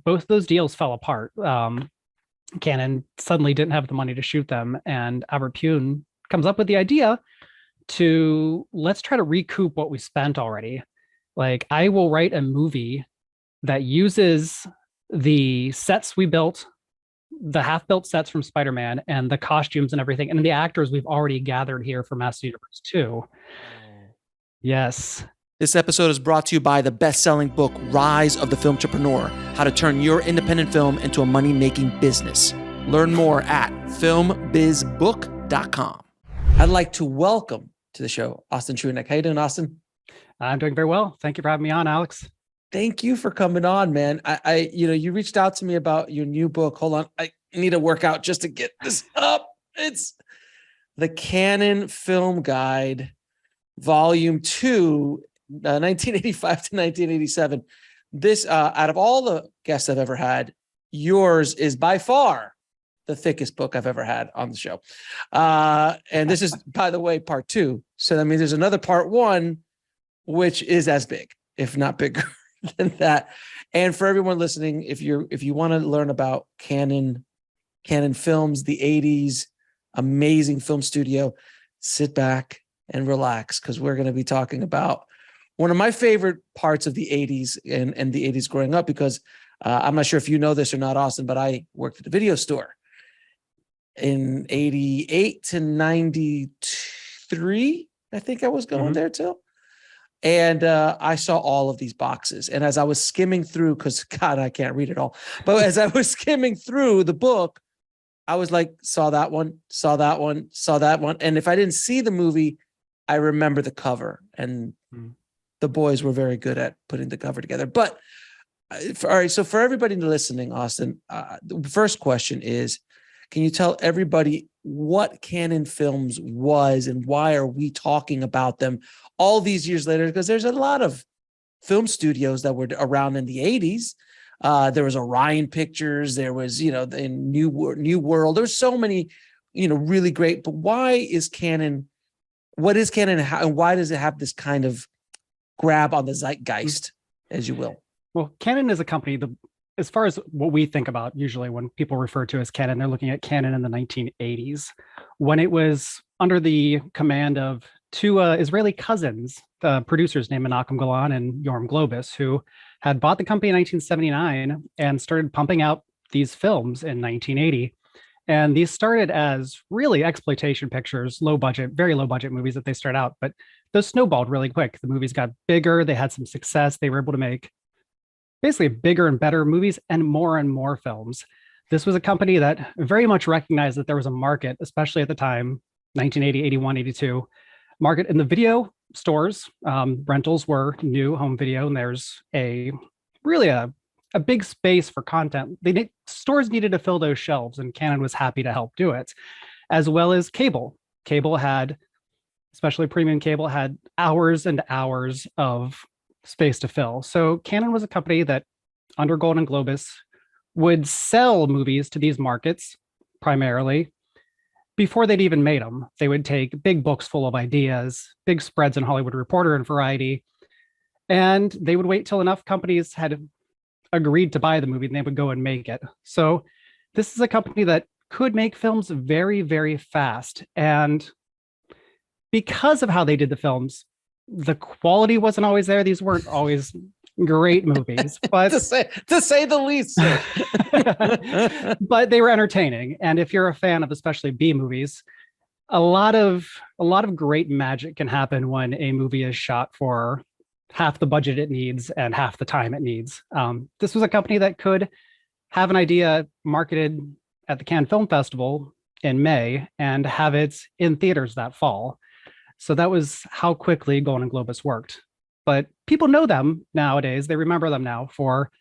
both those deals fell apart. Canon suddenly didn't have the money to shoot them, and Albert Pune comes up with the idea to let's try to recoup what we spent already. Like, I will write a movie that uses the sets we built, the half-built sets from Spider-Man, and the costumes and everything, and the actors we've already gathered here for Master Universe 2. Yes. This episode is brought to you by the best-selling book, Rise of the Filmtrepreneur, How to Turn Your Independent Film into a Money-Making Business. Learn more at filmbizbook.com. I'd like to welcome to the show Austin Trunick. How you doing, Austin? I'm doing very well. Thank you for having me on, Alex. Thank you for coming on, man. You reached out to me about your new book. Hold on. I need to work out just to get this up. It's the Canon Film Guide, Volume 2, 1985 to 1987. This, out of all the guests I've ever had, yours is by far the thickest book I've ever had on the show. And this is, by the way, part 2. So that means there's another part 1, which is as big, if not bigger than that. And for everyone listening, if you want to learn about Canon Films, the 80s, amazing film studio, sit back and relax, because we're going to be talking about one of my favorite parts of the 80s and the 80s growing up, because I'm not sure if you know this or not, Austin, but I worked at a video store in 88 to 93. I think I was going there too. And I saw all of these boxes. And as I was skimming through, because God, I can't read it all, but as I was skimming through the book, I was like, saw that one, saw that one, saw that one. And if I didn't see the movie, I remember the cover. And the boys were very good at putting the cover together. But all right, so for everybody listening, Austin, the first question is, can you tell everybody what Canon Films was and why are we talking about them all these years later? Because there's a lot of film studios that were around in the 80s. There was Orion Pictures. There was, in New World. There's so many, really great. But why is Canon? What is Canon, and why does it have this kind of grab on the zeitgeist, as you will? Well, Canon is a company, as far as what we think about usually when people refer to as Canon, they're looking at Canon in the 1980s, when it was under the command of two Israeli cousins, the producers named Menachem Golan and Yoram Globus, who had bought the company in 1979 and started pumping out these films in 1980. And these started as really exploitation pictures, low budget, very low budget movies that they start out, but those snowballed really quick. The movies got bigger, they had some success, they were able to make basically bigger and better movies and more films. This was a company that very much recognized that there was a market, especially at the time, 1980, 81, 82, market in the video stores. Rentals were new, home video, and there's a big space for content. Stores needed to fill those shelves, and Canon was happy to help do it, as well as cable. Cable had, especially premium cable, had hours and hours of space to fill. So Canon was a company that, under Golden Globus, would sell movies to these markets primarily before they'd even made them. They would take big books full of ideas, big spreads in Hollywood Reporter and Variety, and they would wait till enough companies had agreed to buy the movie and they would go and make it. So this is a company that could make films very, very fast. And because of how they did the films, the quality wasn't always there. These weren't always great movies, but to say the least. but they were entertaining. And if you're a fan of especially B movies, a lot of great magic can happen when a movie is shot for half the budget it needs and half the time it needs. This was a company that could have an idea marketed at the Cannes Film Festival in May and have it in theaters that fall. So that was how quickly Golden Globus worked. But people know them nowadays. They remember them now for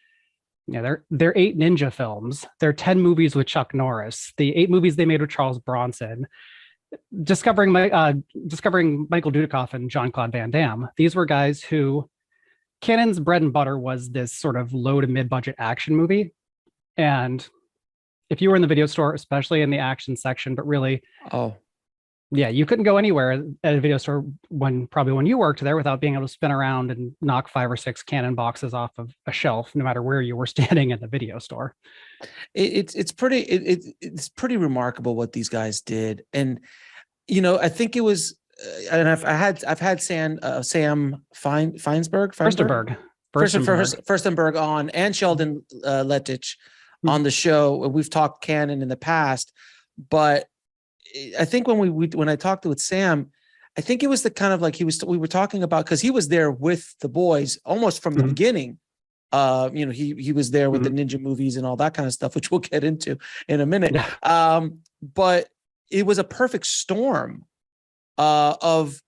their 8 ninja films, their 10 movies with Chuck Norris, the 8 movies they made with Charles Bronson, discovering Michael Dudikoff and Jean-Claude Van Damme. These were guys who Canon's bread and butter was this sort of low to mid-budget action movie. And if you were in the video store, especially in the action section, but really Yeah, you couldn't go anywhere at a video store probably when you worked there without being able to spin around and knock 5 or 6 Canon boxes off of a shelf, no matter where you were standing in the video store. It's pretty remarkable what these guys did. And I think it was, and I've had Sam Furstenberg on, and Sheldon Lettich on the show. We've talked canon in the past, but I think when I talked with Sam, I think it was the kind of like we were talking about, because he was there with the boys almost from the beginning. He was there with the ninja movies and all that kind of stuff, which we'll get into in a minute. But it was a perfect storm of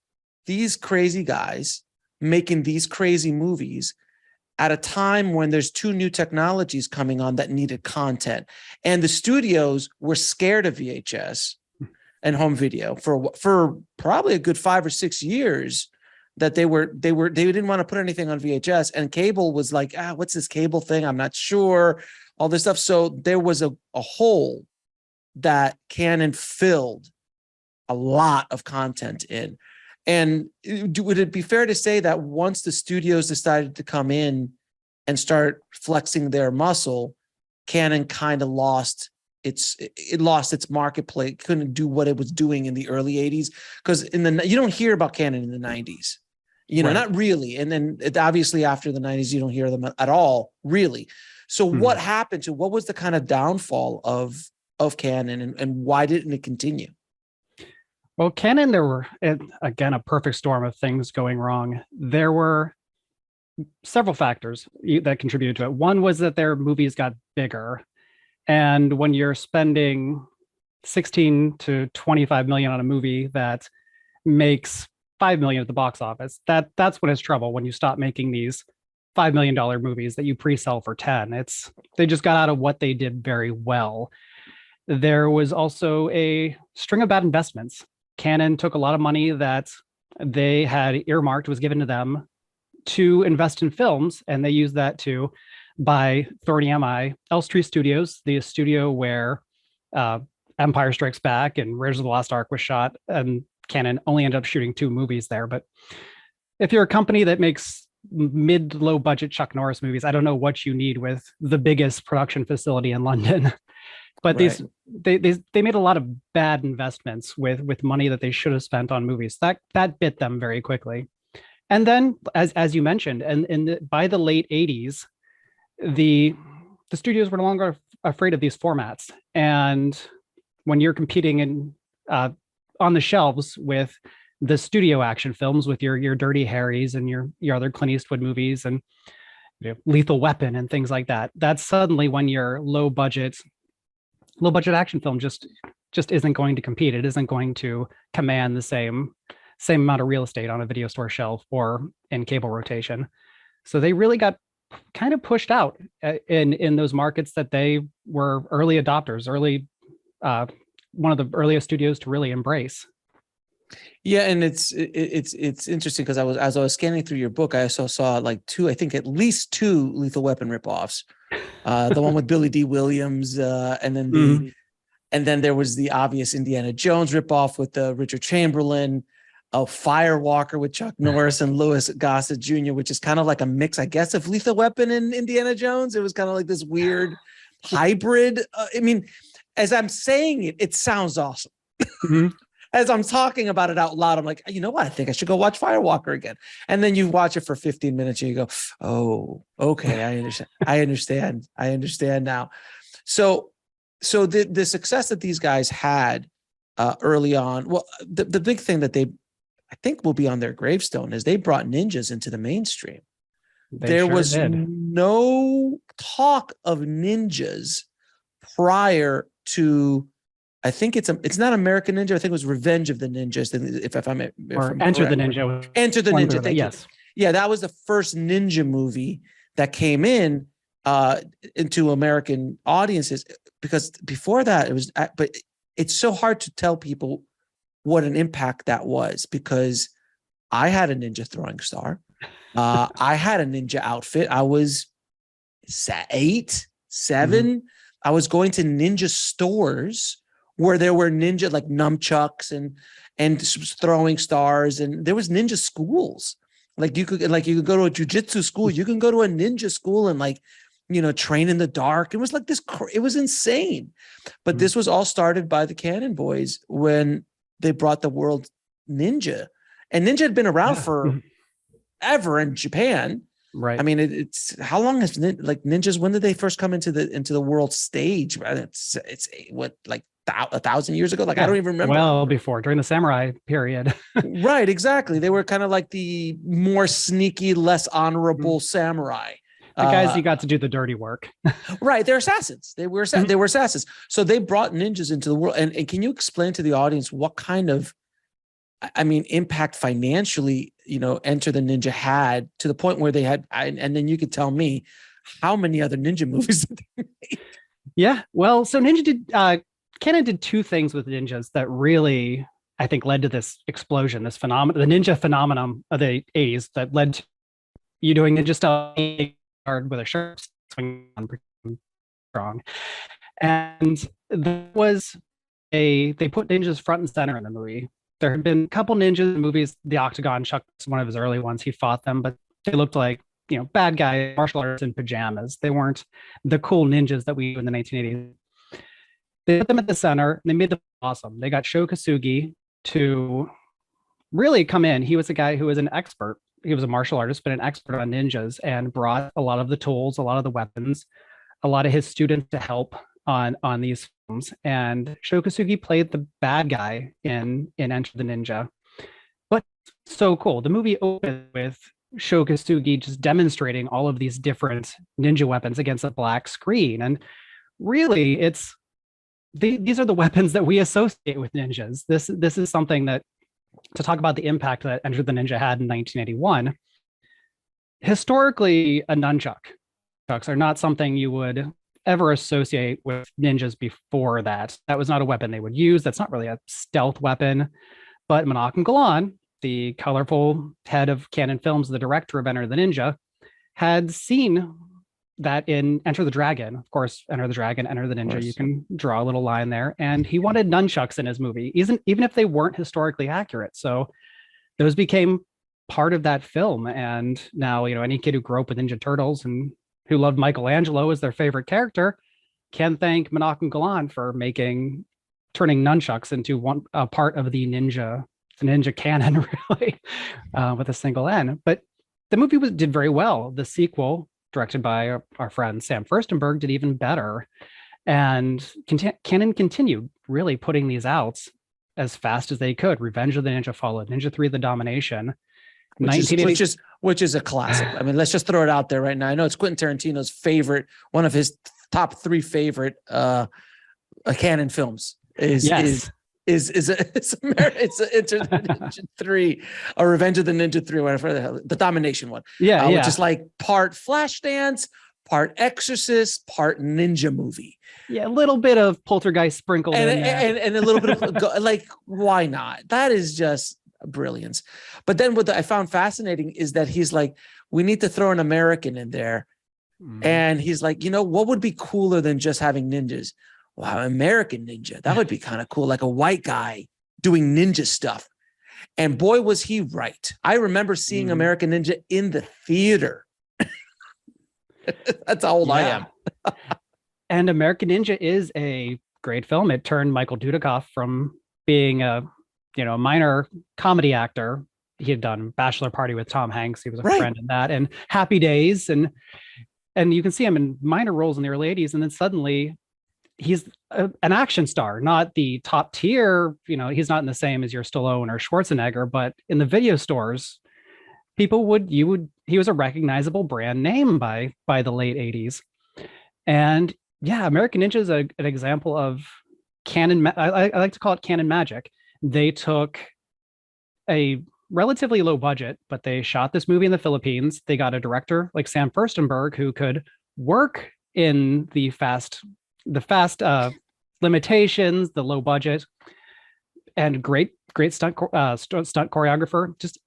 these crazy guys making these crazy movies at a time when there's 2 new technologies coming on that needed content. And the studios were scared of VHS and home video for probably a good 5 or 6 years, that they didn't want to put anything on VHS, and cable was like, what's this cable thing? I'm not sure, all this stuff. So there was a hole that Canon filled a lot of content in. And would it be fair to say that once the studios decided to come in and start flexing their muscle, Canon kind of lost its marketplace, couldn't do what it was doing in the early 80s? Because you don't hear about Canon in the 90s, right. Not really. And then obviously after the 90s, you don't hear them at all, really. So what happened what was the kind of downfall of Canon, and why didn't it continue? Well, Canon, there were, again, a perfect storm of things going wrong. There were several factors that contributed to it. One was that their movies got bigger. And when you're spending 16 to 25 million on a movie that makes 5 million at the box office, that's when it's trouble, when you stop making these $5 million movies that you pre-sell for 10. They just got out of what they did very well. There was also a string of bad investments. Canon took a lot of money that they had earmarked, was given to them to invest in films, and they used that to buy Thorny MI, Elstree Studios, the studio where Empire Strikes Back and Raiders of the Lost Ark was shot, and Canon only ended up shooting 2 movies there. But if you're a company that makes mid-low budget Chuck Norris movies, I don't know what you need with the biggest production facility in London. But right. they made a lot of bad investments with money that they should have spent on movies. That bit them very quickly. And then, as you mentioned, by the late 80s, the studios were no longer afraid of these formats. And when you're competing on the shelves with the studio action films, with your Dirty Harrys and your other Clint Eastwood movies and Lethal Weapon and things like that, that's suddenly when your low budget action film just isn't going to compete. It isn't going to command the same amount of real estate on a video store shelf or in cable rotation. So they really got kind of pushed out in those markets that they were early adopters, one of the earliest studios to really embrace. Yeah, and it's interesting because as I was scanning through your book, I also saw at least two Lethal Weapon ripoffs. The one with Billy D. Williams, and then there was the obvious Indiana Jones ripoff with Richard Chamberlain, a Firewalker with Chuck Norris and Louis Gossett Jr., which is kind of like a mix, I guess, of Lethal Weapon and Indiana Jones. It was kind of like this weird hybrid. I mean, as I'm saying it, it sounds awesome. As I'm talking about it out loud, I'm like, you know what? I think I should go watch Firewalker again. And then you watch it for 15 minutes and you go, oh, okay, I understand. I understand now. So the success that these guys had early on, well, the big thing that I think will be on their gravestone is they brought ninjas into the mainstream. There was no talk of ninjas prior to, I think it's not American Ninja. I think it was Revenge of the Ninjas. If I'm Enter the Ninja. Enter the Ninja. Yes. Yeah, that was the first ninja movie that came into American audiences, because before that it was. But it's so hard to tell people what an impact that was, because I had a ninja throwing star. I had a ninja outfit. I was 8, 7. I was going to ninja stores where there were ninja like nunchucks and throwing stars, and there was ninja schools. Like you could go to a jujitsu school, you can go to a ninja school and like, you know, train in the dark. It was like this, it was insane. But this was all started by the Cannon boys when they brought the world ninja, and ninja had been around for ever in Japan. Right. I mean, it's how long has like ninjas? When did they first come into the world stage? It's what, like 1,000 years ago? Like, I don't even remember. Well, before, during the samurai period. Right, exactly. They were kind of like the more sneaky, less honorable samurai. The guys you got to do the dirty work. Right, they're assassins. They were assassins. So they brought ninjas into the world. And can you explain to the audience what kind of, I mean, impact financially, you know, Enter the Ninja had, to the point where they had, and then you could tell me how many other ninja movies did they make? Yeah, well, so Canon did two things with ninjas that really, I think, led to this explosion, this phenomenon, the ninja phenomenon of the 80s that led to you doing ninja stuff with a shirt swinging on pretty strong. And that was they put ninjas front and center in the movie. There had been a couple ninjas in movies. The Octagon, Chuck's one of his early ones. He fought them, but they looked like, you know, bad guy martial artists in pajamas. They weren't the cool ninjas that we do in the 1980s. They put them at the center and they made them awesome. They got Sho Kosugi to really come in. He was a guy who was an expert. He was a martial artist, but an expert on ninjas, and brought a lot of the tools, a lot of the weapons, a lot of his students to help on these films. And Sho Kosugi played the bad guy in Enter the Ninja. But so cool. The movie opened with Sho Kosugi just demonstrating all of these different ninja weapons against a black screen. And really, these are the weapons that we associate with ninjas. This is something that, to talk about the impact that Enter the Ninja had in 1981. Historically, a nunchucks are not something you would ever associate with ninjas before that. That was not a weapon they would use. That's not really a stealth weapon. But Menachem Golan, the colorful head of Cannon Films, the director of Enter the Ninja, had seen that in Enter the Dragon. Of course, Enter the Dragon, Enter the Ninja, you can draw a little line there. And he wanted nunchucks in his movie, even if they weren't historically accurate. So those became part of that film. And now, you know, any kid who grew up with Ninja Turtles and who loved Michelangelo as their favorite character can thank Menachem Golan for turning nunchucks into a part of the ninja canon, really, with a single N. But the movie did very well. The sequel, directed by our friend Sam Furstenberg, did even better. And Cannon continued really putting these out as fast as they could. Revenge of the Ninja followed. Ninja 3: The Domination. Which is a classic. I mean, let's just throw it out there right now. I know it's Quentin Tarantino's favorite, one of his top 3 favorite Cannon films is Enter the Ninja 3 or Revenge of the Ninja 3, whatever the hell, the Domination one. Which is like part Flashdance, part Exorcist, part ninja movie. Yeah, a little bit of Poltergeist sprinkled in there. And a little bit of like, why not? That is just brilliance. But then what I found fascinating is that he's like, we need to throw an American in there. And he's like, you know, what would be cooler than just having ninjas? Wow, American ninja. That would be kind of cool. Like a white guy doing ninja stuff. And boy, was he right. I remember seeing American Ninja in the theater. That's how old I am. And American Ninja is a great film. It turned Michael Dudikoff from being a minor comedy actor. He had done Bachelor Party with Tom Hanks. He was a friend in that, and Happy Days. And you can see him in minor roles in the early 80s. And then suddenly he's an action star, not the top tier. You know, he's not in the same as your Stallone or Schwarzenegger, but in the video stores, he was a recognizable brand name by the late 80s. And yeah, American Ninja is an example of Cannon. I like to call it Cannon magic. They took a relatively low budget, but they shot this movie in the Philippines. They got a director like Sam Furstenberg who could work in the fast limitations, the low budget, and great stunt choreographer. Just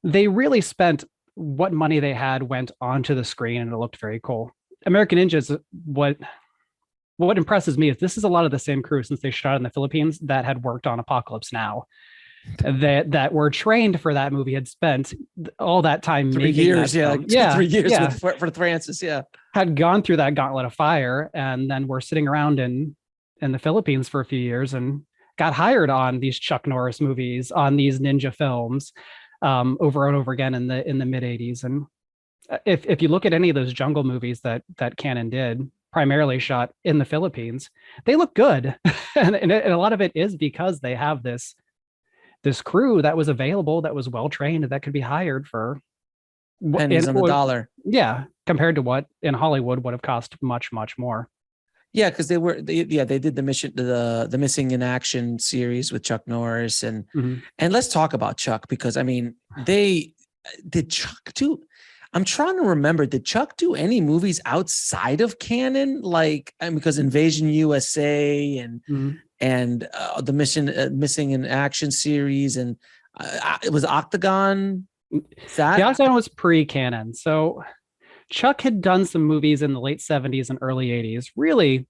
they really spent what money they had, went onto the screen, and it looked very cool. American Ninja is what what impresses me is this is a lot of the same crew since they shot in the Philippines that had worked on Apocalypse Now, that were trained for that movie, had spent all that time 3 years, making that yeah, film. like Yeah, 3 years yeah, for Francis, yeah. had gone through that gauntlet of fire, and then were sitting around in the Philippines for a few years and got hired on these Chuck Norris movies, on these ninja films, over and over again in the mid '80s. And if you look at any of those jungle movies that Cannon did, primarily shot in the Philippines, they look good, and a lot of it is because they have this crew that was available, that was well trained, that could be hired for Pennies on the dollar. Yeah, compared to what in Hollywood would have cost much more. Yeah, because they did the Missing in Action series with Chuck Norris, and let's talk about Chuck, because I mean, did Chuck do? I'm trying to remember, did Chuck do any movies outside of Cannon? Like, I mean, because Invasion USA and the Missing in Action series, and it was Octagon. The Octagon was pre-Cannon, so Chuck had done some movies in the late '70s and early '80s, really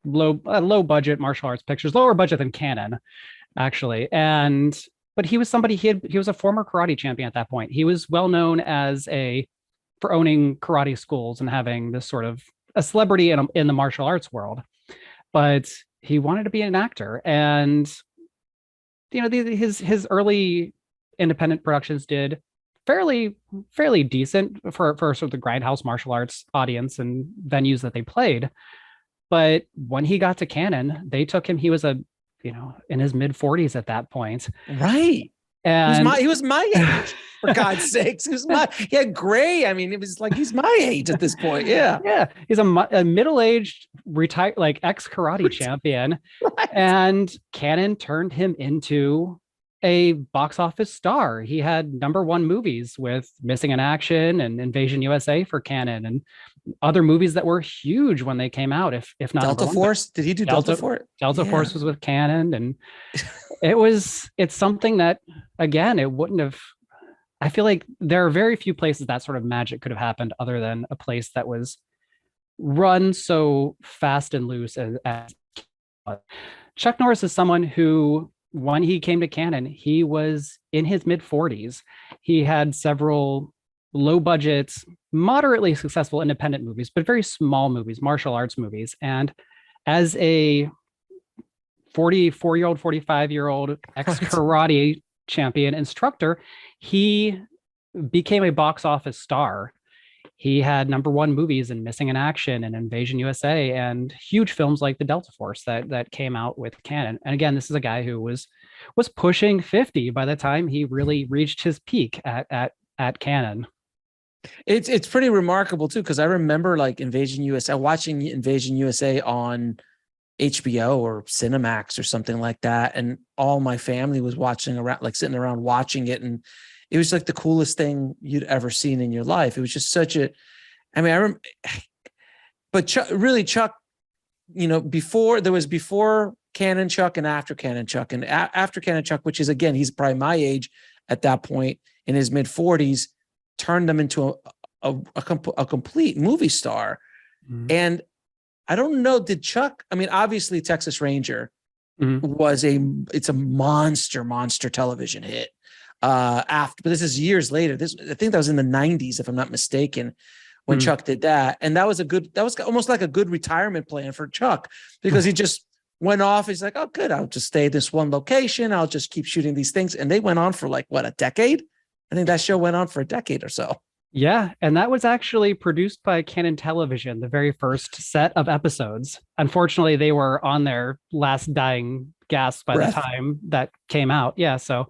low budget martial arts pictures, lower budget than Cannon, actually. But he was somebody, he was a former karate champion at that point. He was well known for owning karate schools and having this sort of a celebrity in the martial arts world. But he wanted to be an actor, and his early independent productions did fairly decent for sort of the grindhouse martial arts audience and venues that they played. But when he got to Cannon, they took him. He was in his mid 40s at that point. Right. And he was my age, for God's sakes. He had gray. I mean, it was like, he's my age at this point. Yeah. Yeah. He's a middle-aged, retired, like ex-karate champion. Right. And Cannon turned him into a box office star. He had #1 movies with Missing in Action and Invasion USA for Cannon, and other movies that were huge when they came out. If not Delta Force, did he do Delta Force? Delta Force was with Cannon, and it's something that, again, it wouldn't have. I feel like there are very few places that sort of magic could have happened other than a place that was run so fast and loose as Chuck Norris is someone who, when he came to Cannon, he was in his mid 40s. He had several low budget, moderately successful independent movies, but very small movies, martial arts movies. And as a 44-year-old, 45-year-old ex-karate champion instructor, he became a box office star. He had #1 movies in Missing in Action and Invasion USA, and huge films like the Delta Force that came out with Cannon. And again, this is a guy who was pushing 50 by the time he really reached his peak at Cannon. It's pretty remarkable too, because I remember like Invasion USA, watching Invasion USA on HBO or Cinemax or something like that, and all my family was watching around, like sitting around watching it, and it was like the coolest thing you'd ever seen in your life. It was just such a, I mean, but Chuck, before Cannon Chuck and after Cannon Chuck, and after Cannon Chuck, which is, again, he's probably my age at that point, in his mid 40s, turned them into a complete movie star. And I don't know, did Chuck, I mean, obviously Texas Ranger it's a monster television hit. But this is years later. I think that was in the 90s, if I'm not mistaken, when Chuck did that. And that was almost like a good retirement plan for Chuck, because he just went off. He's like, oh, good, I'll just stay at this one location. I'll just keep shooting these things. And they went on for like, what, a decade? I think that show went on for a decade or so. Yeah, and that was actually produced by Cannon Television, the very first set of episodes. Unfortunately, they were on their last dying gasp by the time that came out. Yeah, so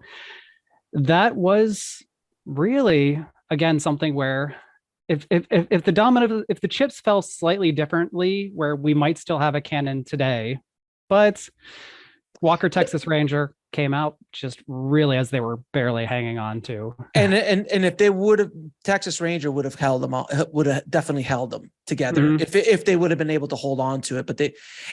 that was really, again, something where if the chips fell slightly differently, where we might still have a Cannon today, but Walker Texas Ranger came out just really as they were barely hanging on to. And if they would have, Texas Ranger would have held them all, would have definitely held them together if they would have been able to hold on to it. But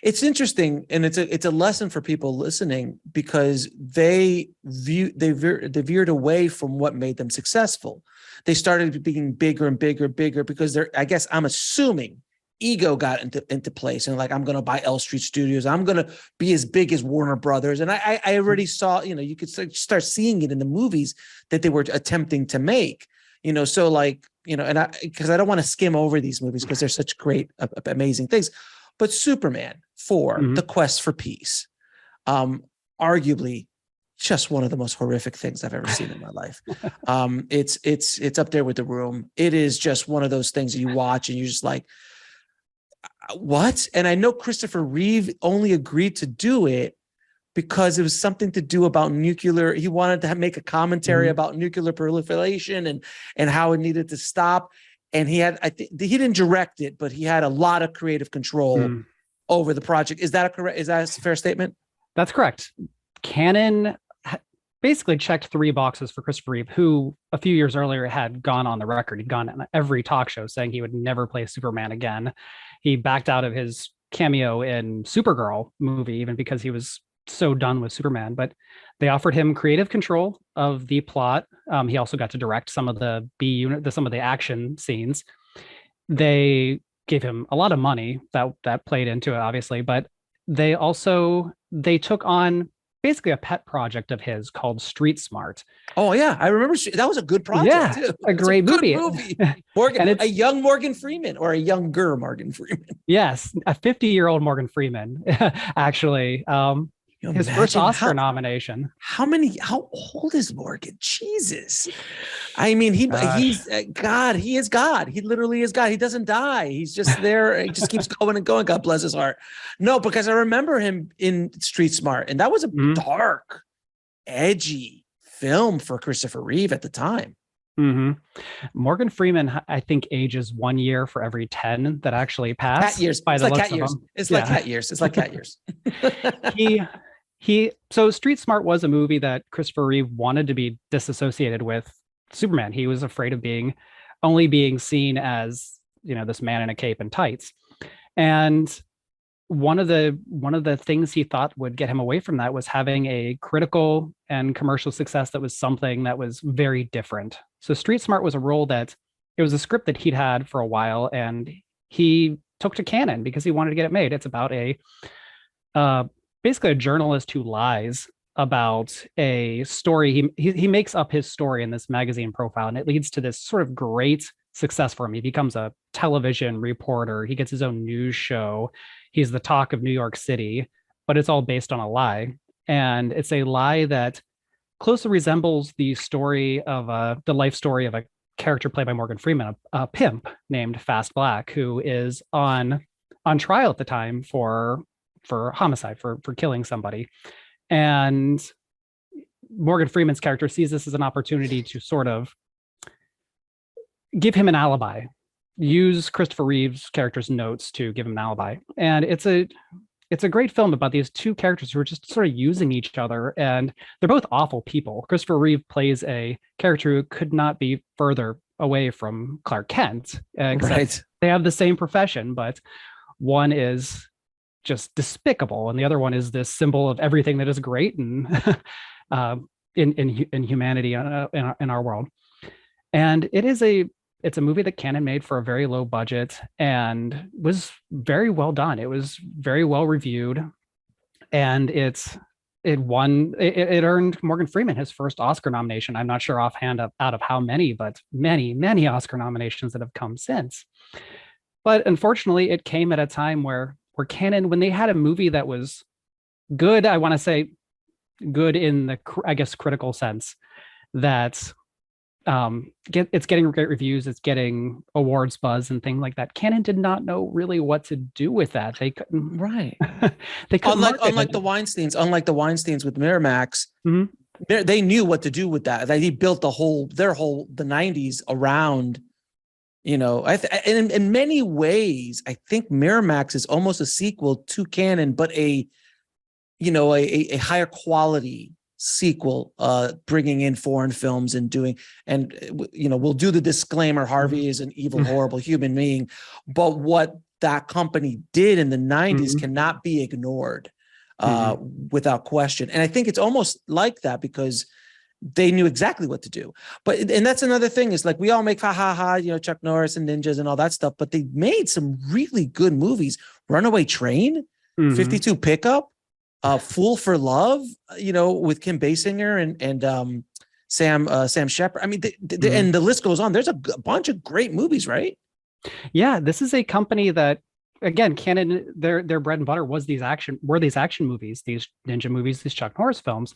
it's interesting, and it's a lesson for people listening, because they veered away from what made them successful. They started being bigger and bigger because I'm assuming ego got into place, and like, I'm going to buy L Street Studios. I'm going to be as big as Warner Brothers. And I already saw, you could start seeing it in the movies that they were attempting to make, so like, and because I don't want to skim over these movies because they're such great, amazing things, but Superman 4, The Quest for Peace, arguably just one of the most horrific things I've ever seen in my life. It's up there with The Room. It is just one of those things that you watch and you're just like, what? And I know Christopher Reeve only agreed to do it because it was something to do about nuclear. He wanted to make a commentary about nuclear proliferation and how it needed to stop. And he didn't direct it, but he had a lot of creative control over the project. Is that a fair statement? That's correct. Cannon basically checked 3 boxes for Christopher Reeve, who a few years earlier had gone on the record. He'd gone on every talk show saying he would never play Superman again. He backed out of his cameo in Supergirl movie, even because he was so done with Superman. But they offered him creative control of the plot. He also got to direct some of the some of the action scenes. They gave him a lot of money that played into it, obviously, but they took on basically a pet project of his called Street Smart. Oh yeah, I remember that was a good project too. A great movie. Morgan, and a young Morgan Freeman or a younger Morgan Freeman. Yes, a 50-year-old Morgan Freeman, actually. His first Oscar nomination. How old is Morgan? Jesus. I mean, he's God. He is God. He literally is God. He doesn't die. He's just there. He just keeps going and going. God bless his heart. No, because I remember him in Street Smart, and that was a dark, edgy film for Christopher Reeve at the time. Morgan Freeman, I think, ages 1 year for every 10 that actually pass. Cat years. It's like cat years. It's like cat years. It's like cat years. So Street Smart was a movie that Christopher Reeve wanted to be disassociated with Superman. He was afraid of only being seen as, this man in a cape and tights. And one of the things he thought would get him away from that was having a critical and commercial success that was something that was very different. So Street Smart was it was a script that he'd had for a while, and he took to Cannon because he wanted to get it made. It's about basically a journalist who lies about a story. He makes up his story in this magazine profile, and it leads to this sort of great success for him. He becomes a television reporter. He gets his own news show. He's the talk of New York City, but it's all based on a lie. And it's a lie that closely resembles the life story of a character played by Morgan Freeman, a pimp named Fast Black, who is on trial at the time for homicide, for killing somebody. And Morgan Freeman's character sees this as an opportunity to sort of give him an alibi, use Christopher Reeve's character's notes to give him an alibi. And it's a great film about these two characters who are just sort of using each other, and they're both awful people. Christopher Reeve plays a character who could not be further away from Clark Kent. Right. They have the same profession, but one is just despicable, and the other one is this symbol of everything that is great and in humanity in our world. And it's a movie that Cannon made for a very low budget and was very well done. It was very well reviewed, and it earned Morgan Freeman his first Oscar nomination. I'm not sure offhand out of how many, but many Oscar nominations that have come since. But unfortunately, it came at a time where Cannon, when they had a movie that was good, I want to say good in the, I guess, critical sense, that it's getting great reviews, it's getting awards buzz and things like that. Cannon did not know really what to do with that. They couldn't. Right. They couldn't. Unlike the Weinsteins with Miramax, they knew what to do with that. They built the 90s around. And in many ways, I think Miramax is almost a sequel to Cannon, but a higher quality sequel, bringing in foreign films and we'll do the disclaimer, Harvey is an evil, horrible human being, but what that company did in the 90s cannot be ignored without question. And I think it's almost like that because they knew exactly what to do. And that's another thing is like, we all make Chuck Norris and ninjas and all that stuff, but they made some really good movies. Runaway Train, 52 Pickup, Fool for Love, with Kim Basinger and Sam Shepard. I mean, and the list goes on. There's a bunch of great movies, right? Yeah, this is a company that, again, Canon, their bread and butter were these action movies, these ninja movies, these Chuck Norris films,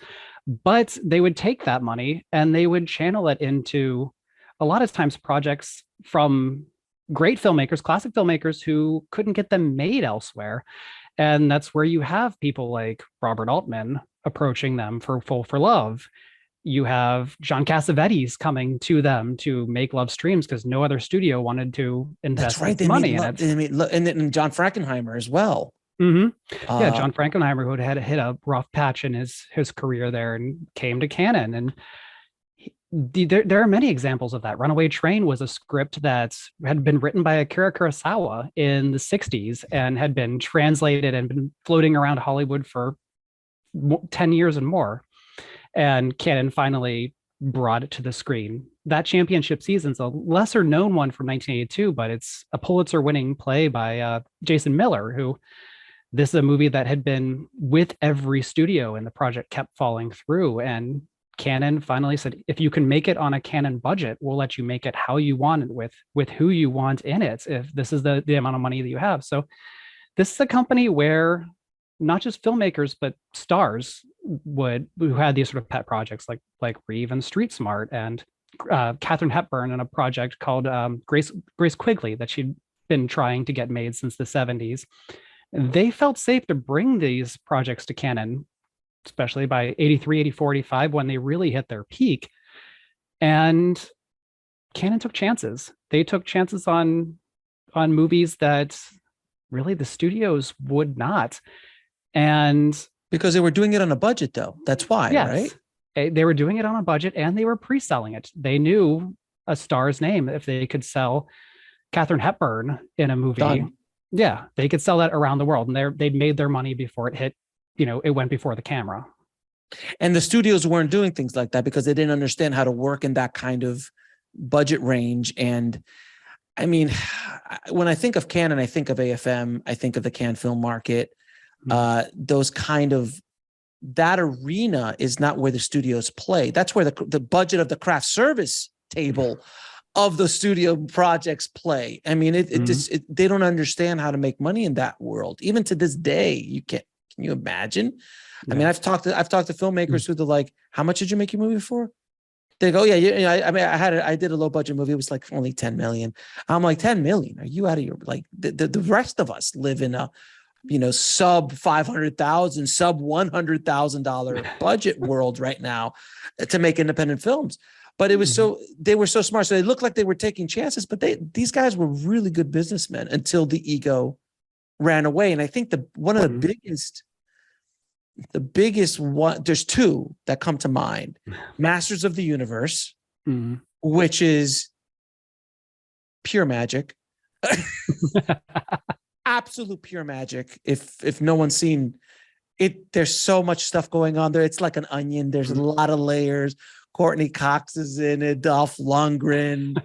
but they would take that money and they would channel it into a lot of times projects from great filmmakers, classic filmmakers who couldn't get them made elsewhere. And that's where you have people like Robert Altman approaching them for Fool for Love. You have John Cassavetes coming to them to make Love Streams because no other studio wanted to invest money in it. And John Frankenheimer as well. Yeah, John Frankenheimer, who had hit a rough patch in his career there and came to Canon. And there are many examples of that. Runaway Train was a script that had been written by Akira Kurosawa in the 60s and had been translated and been floating around Hollywood for 10 years and more. And Canon finally brought it to the screen. That championship season's a lesser known one from 1982, but it's a Pulitzer winning play by Jason Miller, who this is a movie that had been with every studio and the project kept falling through. And Canon finally said, if you can make it on a Canon budget, we'll let you make it how you want it with who you want in it, if this is the amount of money that you have. So this is a company where not just filmmakers, but stars who had these sort of pet projects like Reeve and Street Smart and Katharine Hepburn in a project called Grace Quigley that she'd been trying to get made since the 70s. They felt safe to bring these projects to Canon, especially by 83, 84, 85, when they really hit their peak. And Canon took chances. They took chances on movies that really the studios would not. And because they were doing it on a budget, though. That's why, yes, right? They were doing it on a budget and they were pre-selling it. They knew a star's name. If they could sell Katharine Hepburn in a movie, done. Yeah, they could sell that around the world. And they'd made their money before it hit, it went before the camera. And the studios weren't doing things like that because they didn't understand how to work in that kind of budget range. And I mean, when I think of Canon, I think of AFM, I think of the Cannes film market. Those kind of, that arena is not where the studios play. That's where the budget of the craft service table of the studio projects play. I mean, they don't understand how to make money in that world. Even to this day, can you imagine? Yeah. I mean, I've talked to filmmakers who they're like, how much did you make your movie for? They go, I did a low budget movie. It was like only 10 million. I'm like, 10 million? Are you out of your, like, the rest of us live in a, sub 500,000, sub $100,000 budget world right now to make independent films. But it was they were so smart. So they looked like they were taking chances, but these guys were really good businessmen until the ego ran away. And I think one of the biggest one, there's two that come to mind. Masters of the Universe, which is pure magic. Absolute pure magic. If no one's seen it, there's so much stuff going on there. It's like an onion. There's a lot of layers. Courtney Cox is in it, Dolph Lundgren,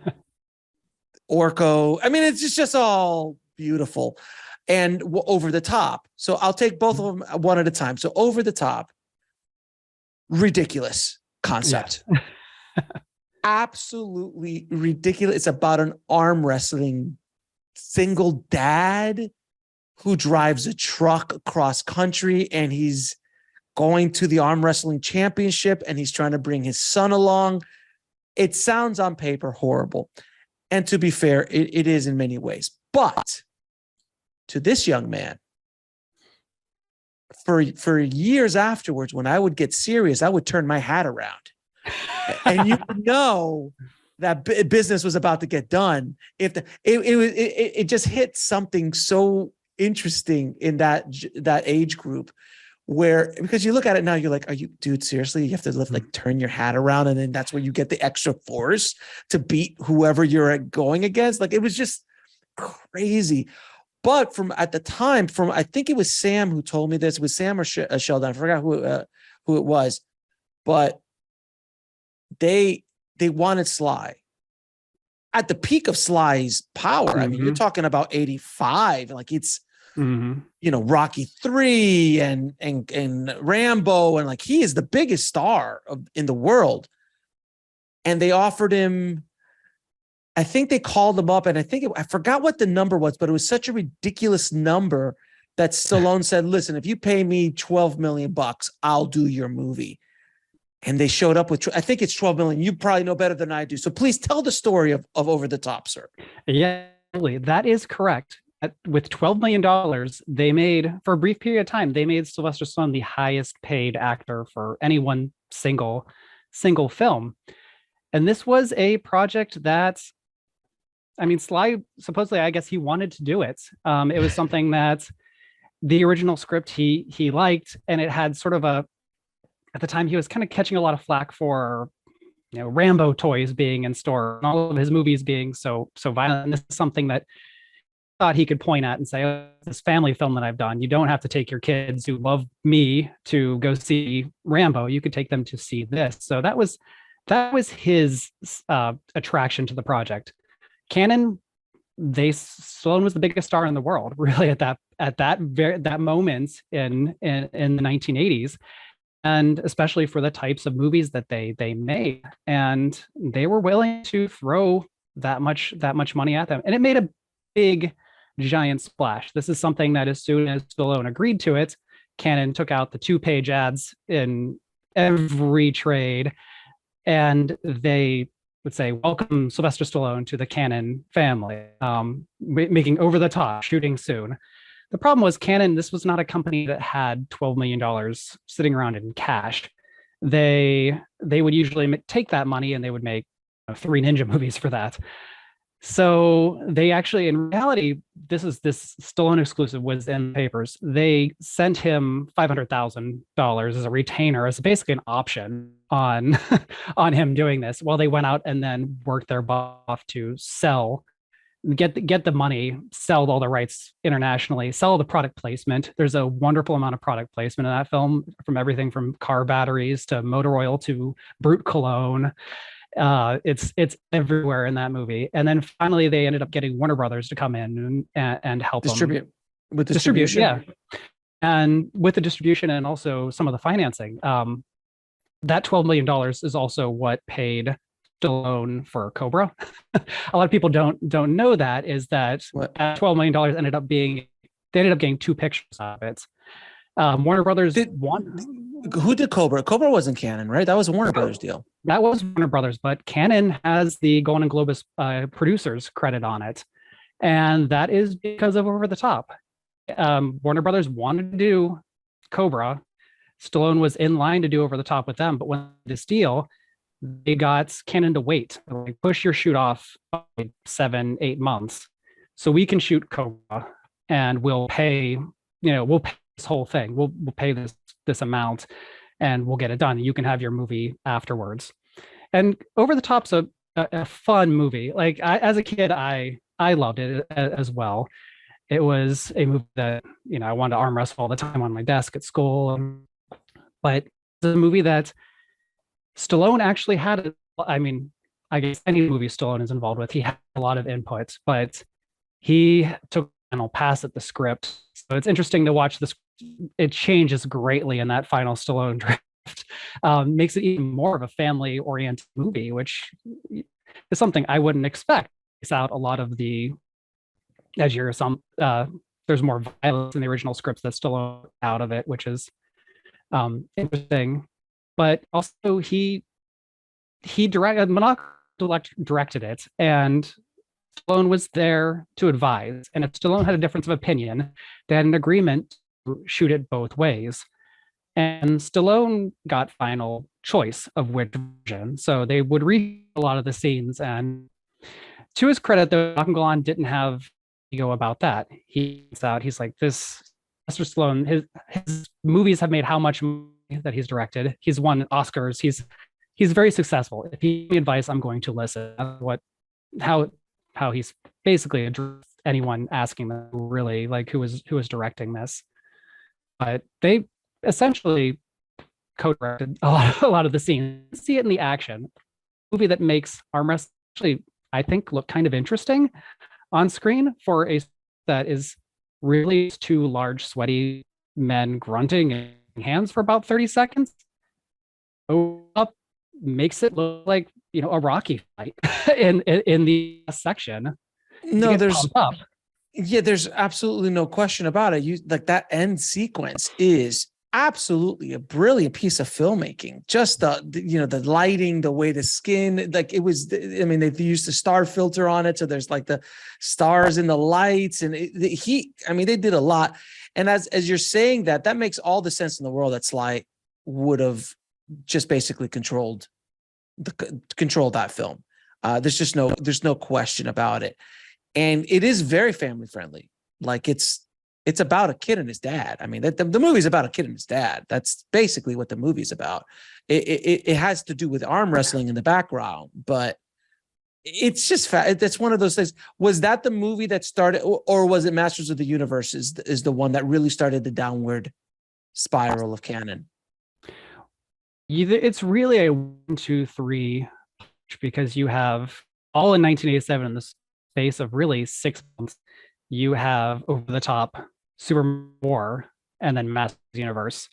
Orko. I mean, it's just all beautiful and over the top. So I'll take both of them one at a time. So over the top, ridiculous concept. Yeah. Absolutely ridiculous. It's about an arm wrestling single dad who drives a truck across country, and he's going to the arm wrestling championship and he's trying to bring his son along. It sounds on paper horrible. And to be fair, it is in many ways. But to this young man, for years afterwards, when I would get serious, I would turn my hat around. And you know that business was about to get done. It just hit something so interesting in that age group. Where, because you look at it now, you're like, are you, dude, seriously? You have to turn your hat around, and then that's where you get the extra force to beat whoever you're going against. Like, it was just crazy. But at the time, I think it was Sam who told me this. It was Sam or Sheldon. I forgot who it was. But they wanted Sly at the peak of Sly's power. I mean, you're talking about 85, like it's, Rocky 3 and Rambo, and like he is the biggest star in the world. And they offered him, I think they called him up, and I forgot what the number was, but it was such a ridiculous number that Stallone said, listen, if you pay me $12 million, I'll do your movie. And they showed up with, I think it's 12 million. You probably know better than I do. So please tell the story of Over the Top, sir. Yeah, that is correct. With $12 million, they made, for a brief period of time, they made Sylvester Stallone the highest paid actor for any one single film. And this was a project that, I mean, Sly, supposedly, I guess he wanted to do it. It was something that the original script he liked, and it had sort of at the time, he was kind of catching a lot of flack for, Rambo toys being in store and all of his movies being so violent. And this is something that thought he could point at and say, oh, this family film that I've done, you don't have to take your kids who love me to go see Rambo. You could take them to see this. So that was his attraction to the project. Canon, Stallone was the biggest star in the world, really, at that moment in the 1980s, and especially for the types of movies that they made, and they were willing to throw that much money at them, and it made a big, giant splash. This is something that as soon as Stallone agreed to it, Canon took out the 2-page ads in every trade, and they would say, welcome Sylvester Stallone to the Canon family, making Over the Top, shooting soon. The problem was Canon, this was not a company that had $12 million sitting around in cash. They would usually take that money and they would make 3 ninja movies for that. So they actually, in reality, this Stallone exclusive was in the papers. They sent him $500,000 as a retainer, as basically an option on on him doing this, while they went out and then worked their butt off to get the money, sell all the rights internationally, sell the product placement. There's a wonderful amount of product placement in that film, from everything from car batteries to motor oil to Brute cologne. It's everywhere in that movie. And then finally they ended up getting Warner Brothers to come in and help distribute them with distribution. Yeah. And with the distribution and also some of the financing, that $12 million is also what paid Stallone for Cobra. A lot of people don't know that $12 million ended up getting 2 pictures of it. Warner Brothers Who did Cobra? Cobra wasn't Canon, right? That was a Warner Brothers deal. That was Warner Brothers, but Canon has the Golden Globus producers credit on it, and that is because of Over the Top. Warner Brothers wanted to do Cobra. Stallone was in line to do Over the Top with them, but when this deal, they got Canon to wait, like, push your shoot off by 7-8 months, so we can shoot Cobra, and we'll pay this whole thing. We'll pay this amount, and we'll get it done. You can have your movie afterwards. And Over the Top's a fun movie. Like, as a kid, I loved it as well. It was a movie that I wanted to arm wrestle all the time on my desk at school. But it's a movie that Stallone actually had. I mean, I guess any movie Stallone is involved with, he had a lot of input, but he took final pass at the script. So it's interesting to watch this. It changes greatly in that final Stallone draft. Makes it even more of a family-oriented movie, which is something I wouldn't expect. It's out a lot of the edgier. There's more violence in the original scripts that Stallone out of it, which is interesting. But also he directed it, and Stallone was there to advise. And if Stallone had a difference of opinion, they had an agreement to shoot it both ways. And Stallone got final choice of which version. So they would read a lot of the scenes. And to his credit, though, Glan didn't have ego about that. He's like, this Mr. Stallone, his movies have made how much money that he's directed. He's won Oscars. He's very successful. If he gives me advice, I'm going to listen. How he's basically addressed anyone asking them really, like, who was directing this. But they essentially co-directed a lot of the scenes. See it in the action. movie that makes arm wrestling actually, I think, look kind of interesting on screen for a that is really two large, sweaty men grunting and hands for about 30 seconds. Up makes it look like a Rocky fight in the section. You No, get pumped up. there's absolutely no question about it. You like that end sequence is absolutely a brilliant piece of filmmaking. Just the lighting, the way the skin, like it was. I mean, they used the star filter on it, so there's like the stars in the lights and the heat. I mean, they did a lot. And as you're saying that, that makes all the sense in the world that Sly would have just basically controlled that film. There's no question about it. And it is very family friendly. Like it's about a kid and his dad. I mean, the movie's about a kid and his dad. That's basically what the movie's about. It has to do with arm wrestling in the background, but it's just that's one of those things. Was that the movie that started, or was it Masters of the Universe is the one that really started the downward spiral of canon? It's really a 1, 2, 3, because you have all in 1987 in the space of really 6 months. You have Over the Top, Super War, and then Masters of the Universe.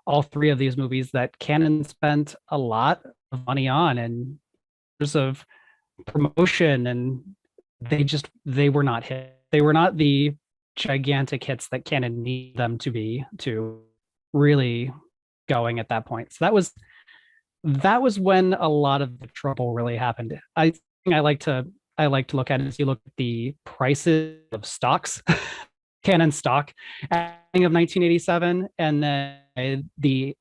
All three of these movies that Canon spent a lot of money on and years of promotion, and they were not hit. They were not the gigantic hits that Canon needed them to be to really going at that point. So that was when a lot of the trouble really happened. I think I like to look at it as you look at the prices of stocks, Canon stock at the beginning of 1987, and then the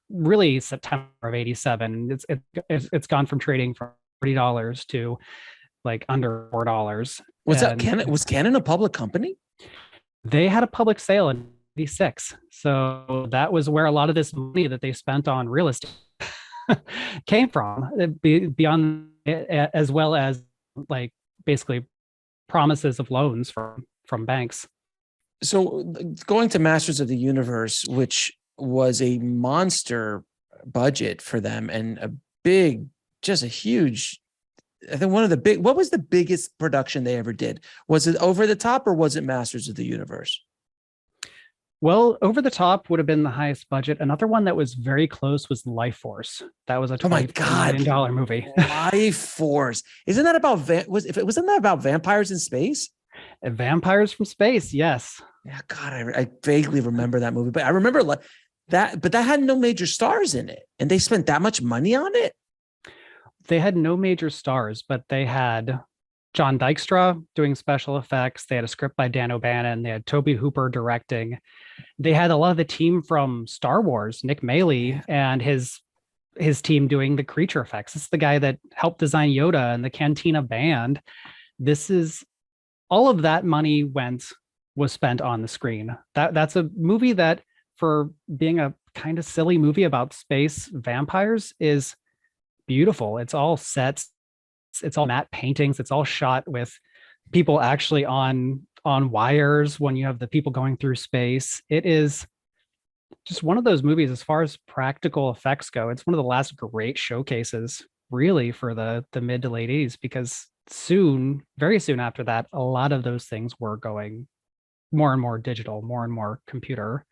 really September of 87. It's gone from trading from $40 to like under $4. Was Canon a public company? They had a public sale in 86. So that was where a lot of this money that they spent on real estate came from, beyond, as well as like basically promises of loans from banks. So going to Masters of the Universe, which was a monster budget for them and just a huge, I think what was the biggest production they ever did? Was it Over the Top or was it Masters of the Universe? Well, Over the Top would have been the highest budget. Another one that was very close was Life Force. That was a $20 million movie. Life Force. Wasn't that about vampires in space? And Vampires from Space, yes. Yeah, God, I vaguely remember that movie, but I remember that, but that had no major stars in it, and they spent that much money on it. They had no major stars, but they had John Dykstra doing special effects. They had a script by Dan O'Bannon. They had Toby Hooper directing. They had a lot of the team from Star Wars, Nick Maley, and his team doing the creature effects. This is the guy that helped design Yoda and the Cantina band. This is all of that money was spent on the screen. That's a movie that, for being a kind of silly movie about space vampires, is beautiful. It's all sets, it's all matte paintings, it's all shot with people actually on wires when you have the people going through space. It is just one of those movies, as far as practical effects go. It's one of the last great showcases really for the mid to late 80s, because very soon after that, a lot of those things were going more and more digital, more and more computer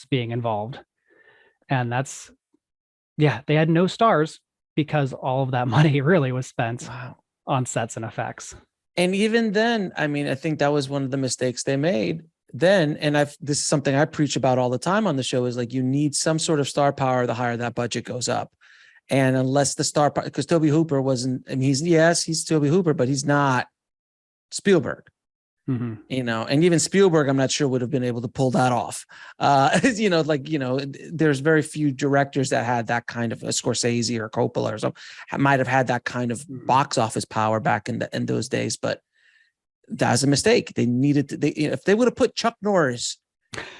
being involved. And they had no stars because all of that money really was spent on sets and effects. And even then, I mean, I think that was one of the mistakes they made then. And this is something I preach about all the time on the show, is like, you need some sort of star power the higher that budget goes up. And unless the star power, because Toby Hooper wasn't, I mean, he's Toby Hooper, but he's not Spielberg. Mm-hmm. And even Spielberg, I'm not sure would have been able to pull that off. There's very few directors that had that kind of, a Scorsese or Coppola or something, might have had that kind of box office power back in those days. But that's a mistake. They needed to, if they would have put Chuck Norris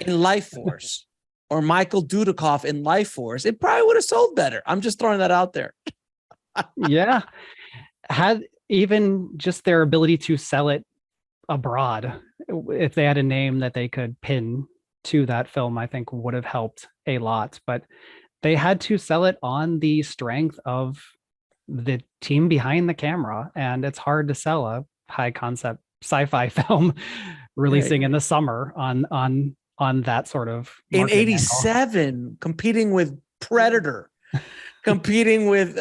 in Life Force or Michael Dudikoff in Life Force, it probably would have sold better. I'm just throwing that out there. Yeah. Had even just their ability to sell it abroad, if they had a name that they could pin to that film, I think would have helped a lot. But they had to sell it on the strength of the team behind the camera, and it's hard to sell a high concept sci-fi film Right. releasing in the summer on that sort of In marketing angle. 87, competing with Predator, competing with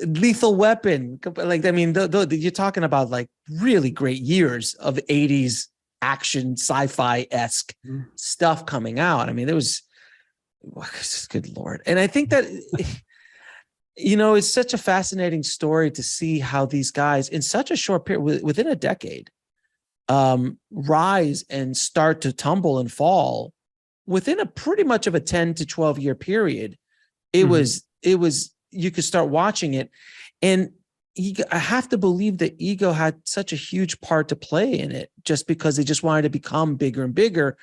Lethal Weapon. Like, I mean, you're talking about like really great years of 80s action sci-fi-esque Mhm. stuff coming out. I mean, there was, good Lord. And I think that, it's such a fascinating story to see how these guys in such a short period, within a decade, rise and start to tumble and fall within a pretty much of a 10 to 12 year period. It was you could start watching it, and I have to believe that ego had such a huge part to play in it, just because they just wanted to become bigger and bigger,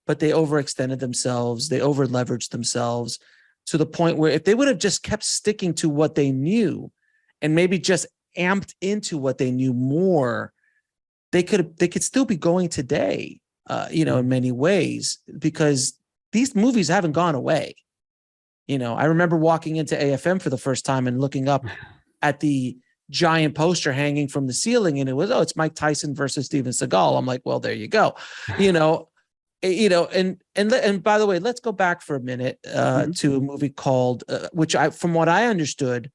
but they overextended themselves, they over leveraged themselves to the point where if they would have just kept sticking to what they knew and maybe just amped into what they knew more, they could still be going today, in many ways, because these movies haven't gone away. I remember walking into AFM for the first time and looking up at the giant poster hanging from the ceiling, and it was, it's Mike Tyson versus Steven Seagal. I'm like, well, there you go. And by the way, let's go back for a minute to a movie called, which from what I understood,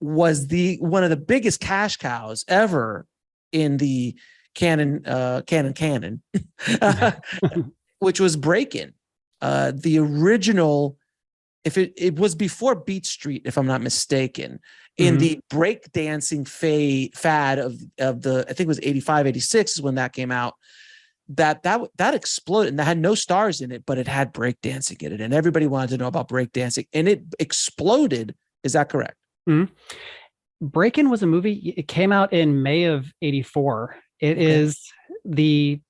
was one of the biggest cash cows ever in the canon, which was Break-In. The original, if it was before Beat Street, if I'm not mistaken, in the breakdancing fad of the, I think it was 85, 86 is when that came out. That exploded, and that had no stars in it, but it had breakdancing in it, and everybody wanted to know about breakdancing, and it exploded. Is that correct? Mm-hmm. Break-In was a movie. It came out in May of '84. It is the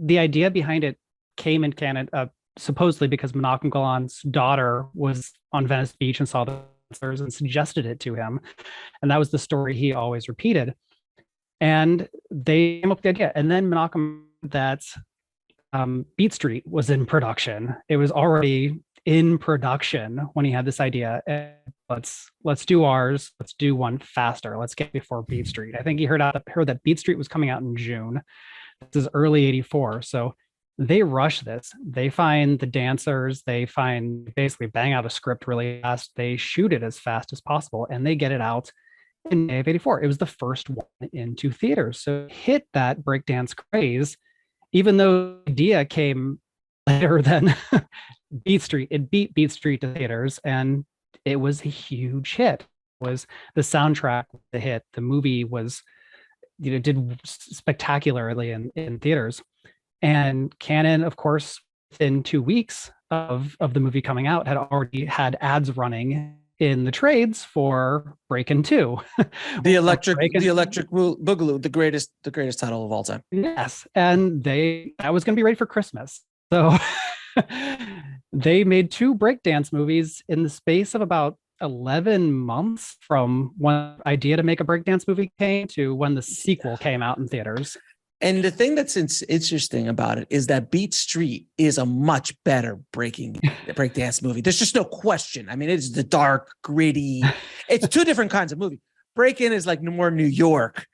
idea behind it came in Canada supposedly because Menachem Golan's daughter was on Venice Beach and saw the dancers and suggested it to him, and that was the story he always repeated. And they came up with the idea, and then Menachem, that Beat Street was in production. It was already in production when he had this idea. Let's do ours. Let's do one faster. Let's get before Beat Street. I think he heard that Beat Street was coming out in June. This is early '84, so they rush this. They find the dancers. They basically bang out a script really fast. They shoot it as fast as possible, and they get it out in May of '84. It was the first one into theaters, so it hit that breakdance craze. Even though the idea came later than Beat Street, it beat Beat Street to theaters, and it was a huge hit. It was the soundtrack the hit? The movie was, did spectacularly in theaters. And Canon, of course, within 2 weeks of the movie coming out, had already had ads running in the trades for Break-In 2. The electric Boogaloo, the greatest title of all time. Yes, and that was going to be ready for Christmas. So they made 2 breakdance movies in the space of about 11 months from when the idea to make a breakdance movie came to when the sequel came out in theaters. And the thing that's interesting about it is that Beat Street is a much better breakdance movie. There's just no question. I mean, it's the dark, gritty. It's 2 different kinds of movie. Break-In is like more New York,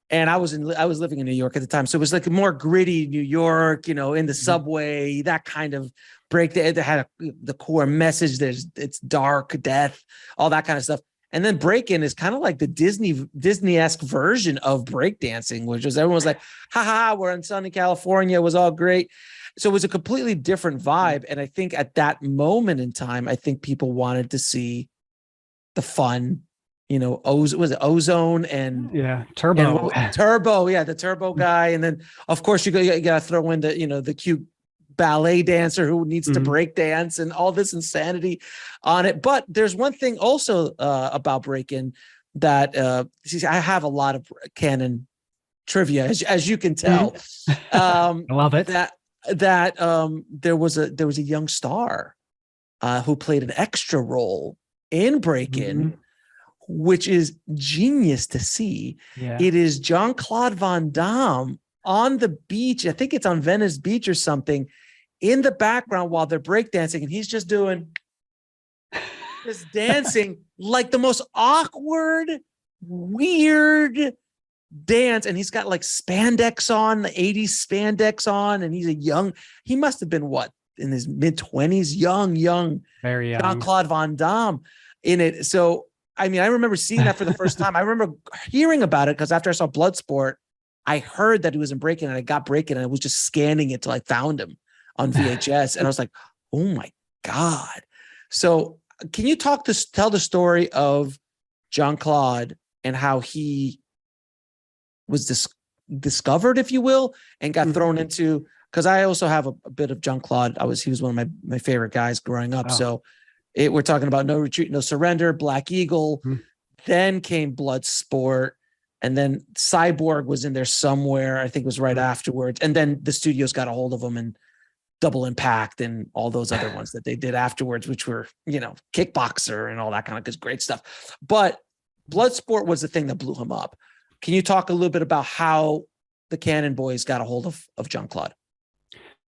and I was living in New York at the time, so it was like a more gritty New York, in the subway, that kind of break. It had the core message. It's dark, death, all that kind of stuff. And then Break-In is kind of like the Disney-esque version of breakdancing, which was, everyone was like, haha, we're in sunny California. It was all great. So it was a completely different vibe. And I think at that moment in time, I think people wanted to see the fun, was it Ozone and Turbo. Turbo, yeah, the Turbo guy. And then of course you got to throw in the cute ballet dancer who needs to break dance and all this insanity on it. But there's one thing also about Break-In that I have a lot of canon trivia, as you can tell. I love it. That there was a young star who played an extra role in Break-In, which is genius to see. Yeah. It is Jean-Claude Van Damme on the beach. I think it's on Venice Beach or something, in the background while they're breakdancing, and he's just doing just dancing like the most awkward, weird dance. And he's got like spandex on, the 80s spandex on. And he must have been what, in his mid-20s, young, Very young. Jean-Claude Van Damme in it. So, I mean, I remember seeing that for the first time. I remember hearing about it because after I saw Bloodsport, I heard that he was in Breaking and I got Breaking and I was just scanning it till I found him on VHS. And I was like, oh my God. So can you tell the story of Jean-Claude and how he was discovered, if you will, and got thrown into, because I also have a bit of Jean-Claude. He was one of my favorite guys growing up. Oh. So we're talking about No Retreat, No Surrender, Black Eagle, then came Bloodsport, and then Cyborg was in there somewhere. I think it was right afterwards. And then the studios got a hold of him and Double Impact and all those other ones that they did afterwards, which were, Kickboxer and all that kind of great stuff. But Bloodsport was the thing that blew him up. Can you talk a little bit about how the Cannon boys got a hold of Jean-Claude?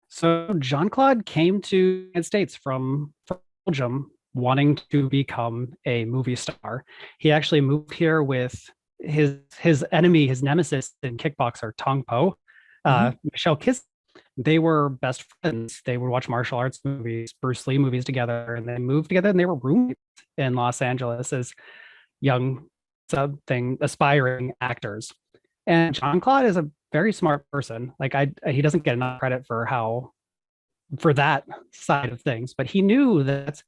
So Jean-Claude came to the United States from Belgium wanting to become a movie star. He actually moved here with his enemy, his nemesis in Kickboxer, Tong Po, Michelle Kiss. They were best friends. They would watch martial arts movies, Bruce Lee movies together, and they moved together and they were roommates in Los Angeles as young aspiring actors. And Jean-Claude is a very smart person. Like he doesn't get enough credit for that side of things, but he knew that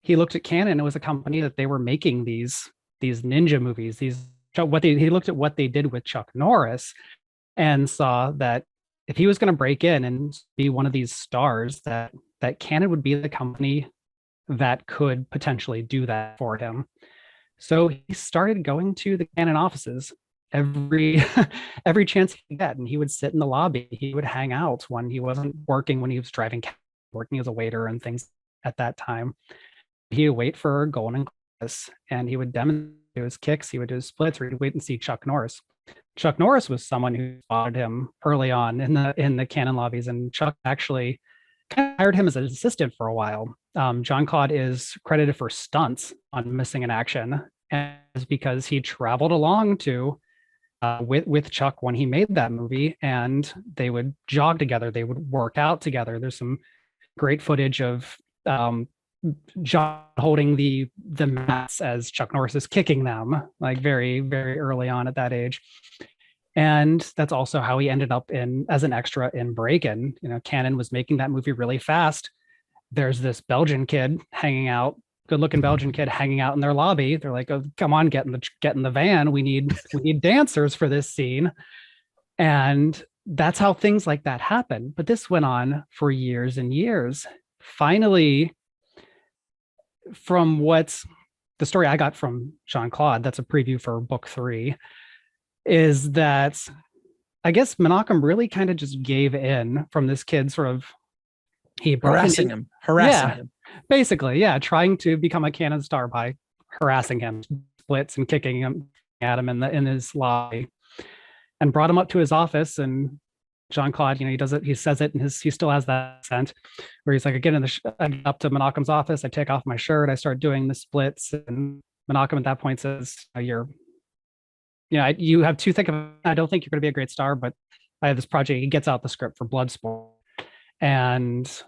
he looked at Canon. It was a company that they were making these ninja movies. He looked at what they did with Chuck Norris and saw that if he was going to break in and be one of these stars, that Canon would be the company that could potentially do that for him. So he started going to the Canon offices every chance he could get, and he would sit in the lobby. He would hang out when he wasn't working, when he was working as a waiter and things at that time. He would wait for Golden Globus, and he would demonstrate his kicks. He would do his splits, or he'd wait and see Chuck Norris. Chuck Norris was someone who spotted him early on in the Canon lobbies, and Chuck actually kind of hired him as an assistant for a while. Jean-Claude is credited for stunts on Missing in Action, and it's because he traveled along with Chuck when he made that movie, and they would jog together, they would work out together. There's some great footage of John holding the mats as Chuck Norris is kicking them, like very, very early on at that age. And that's also how he ended up as an extra in Breakin'. Canon was making that movie really fast. There's this Belgian kid hanging out, good-looking Belgian kid hanging out in their lobby. They're like, "Oh, come on, get in the van. We need dancers for this scene." And that's how things like that happen. But this went on for years and years. Finally, from what the story I got from Jean-Claude, that's a preview for book 3, is that I guess Menachem really kind of just gave in from this kid sort of harassing him. Basically, trying to become a Canon star by harassing him, splits and kicking him at him in his lobby, and brought him up to his office. And Jean-Claude, he does it. He says it, and he still has that accent where he's like, I get up to Menachem's office, I take off my shirt, I start doing the splits, and Menachem at that point says, you have too thick of I don't think you're going to be a great star, but I have this project. He gets out the script for Bloodsport, and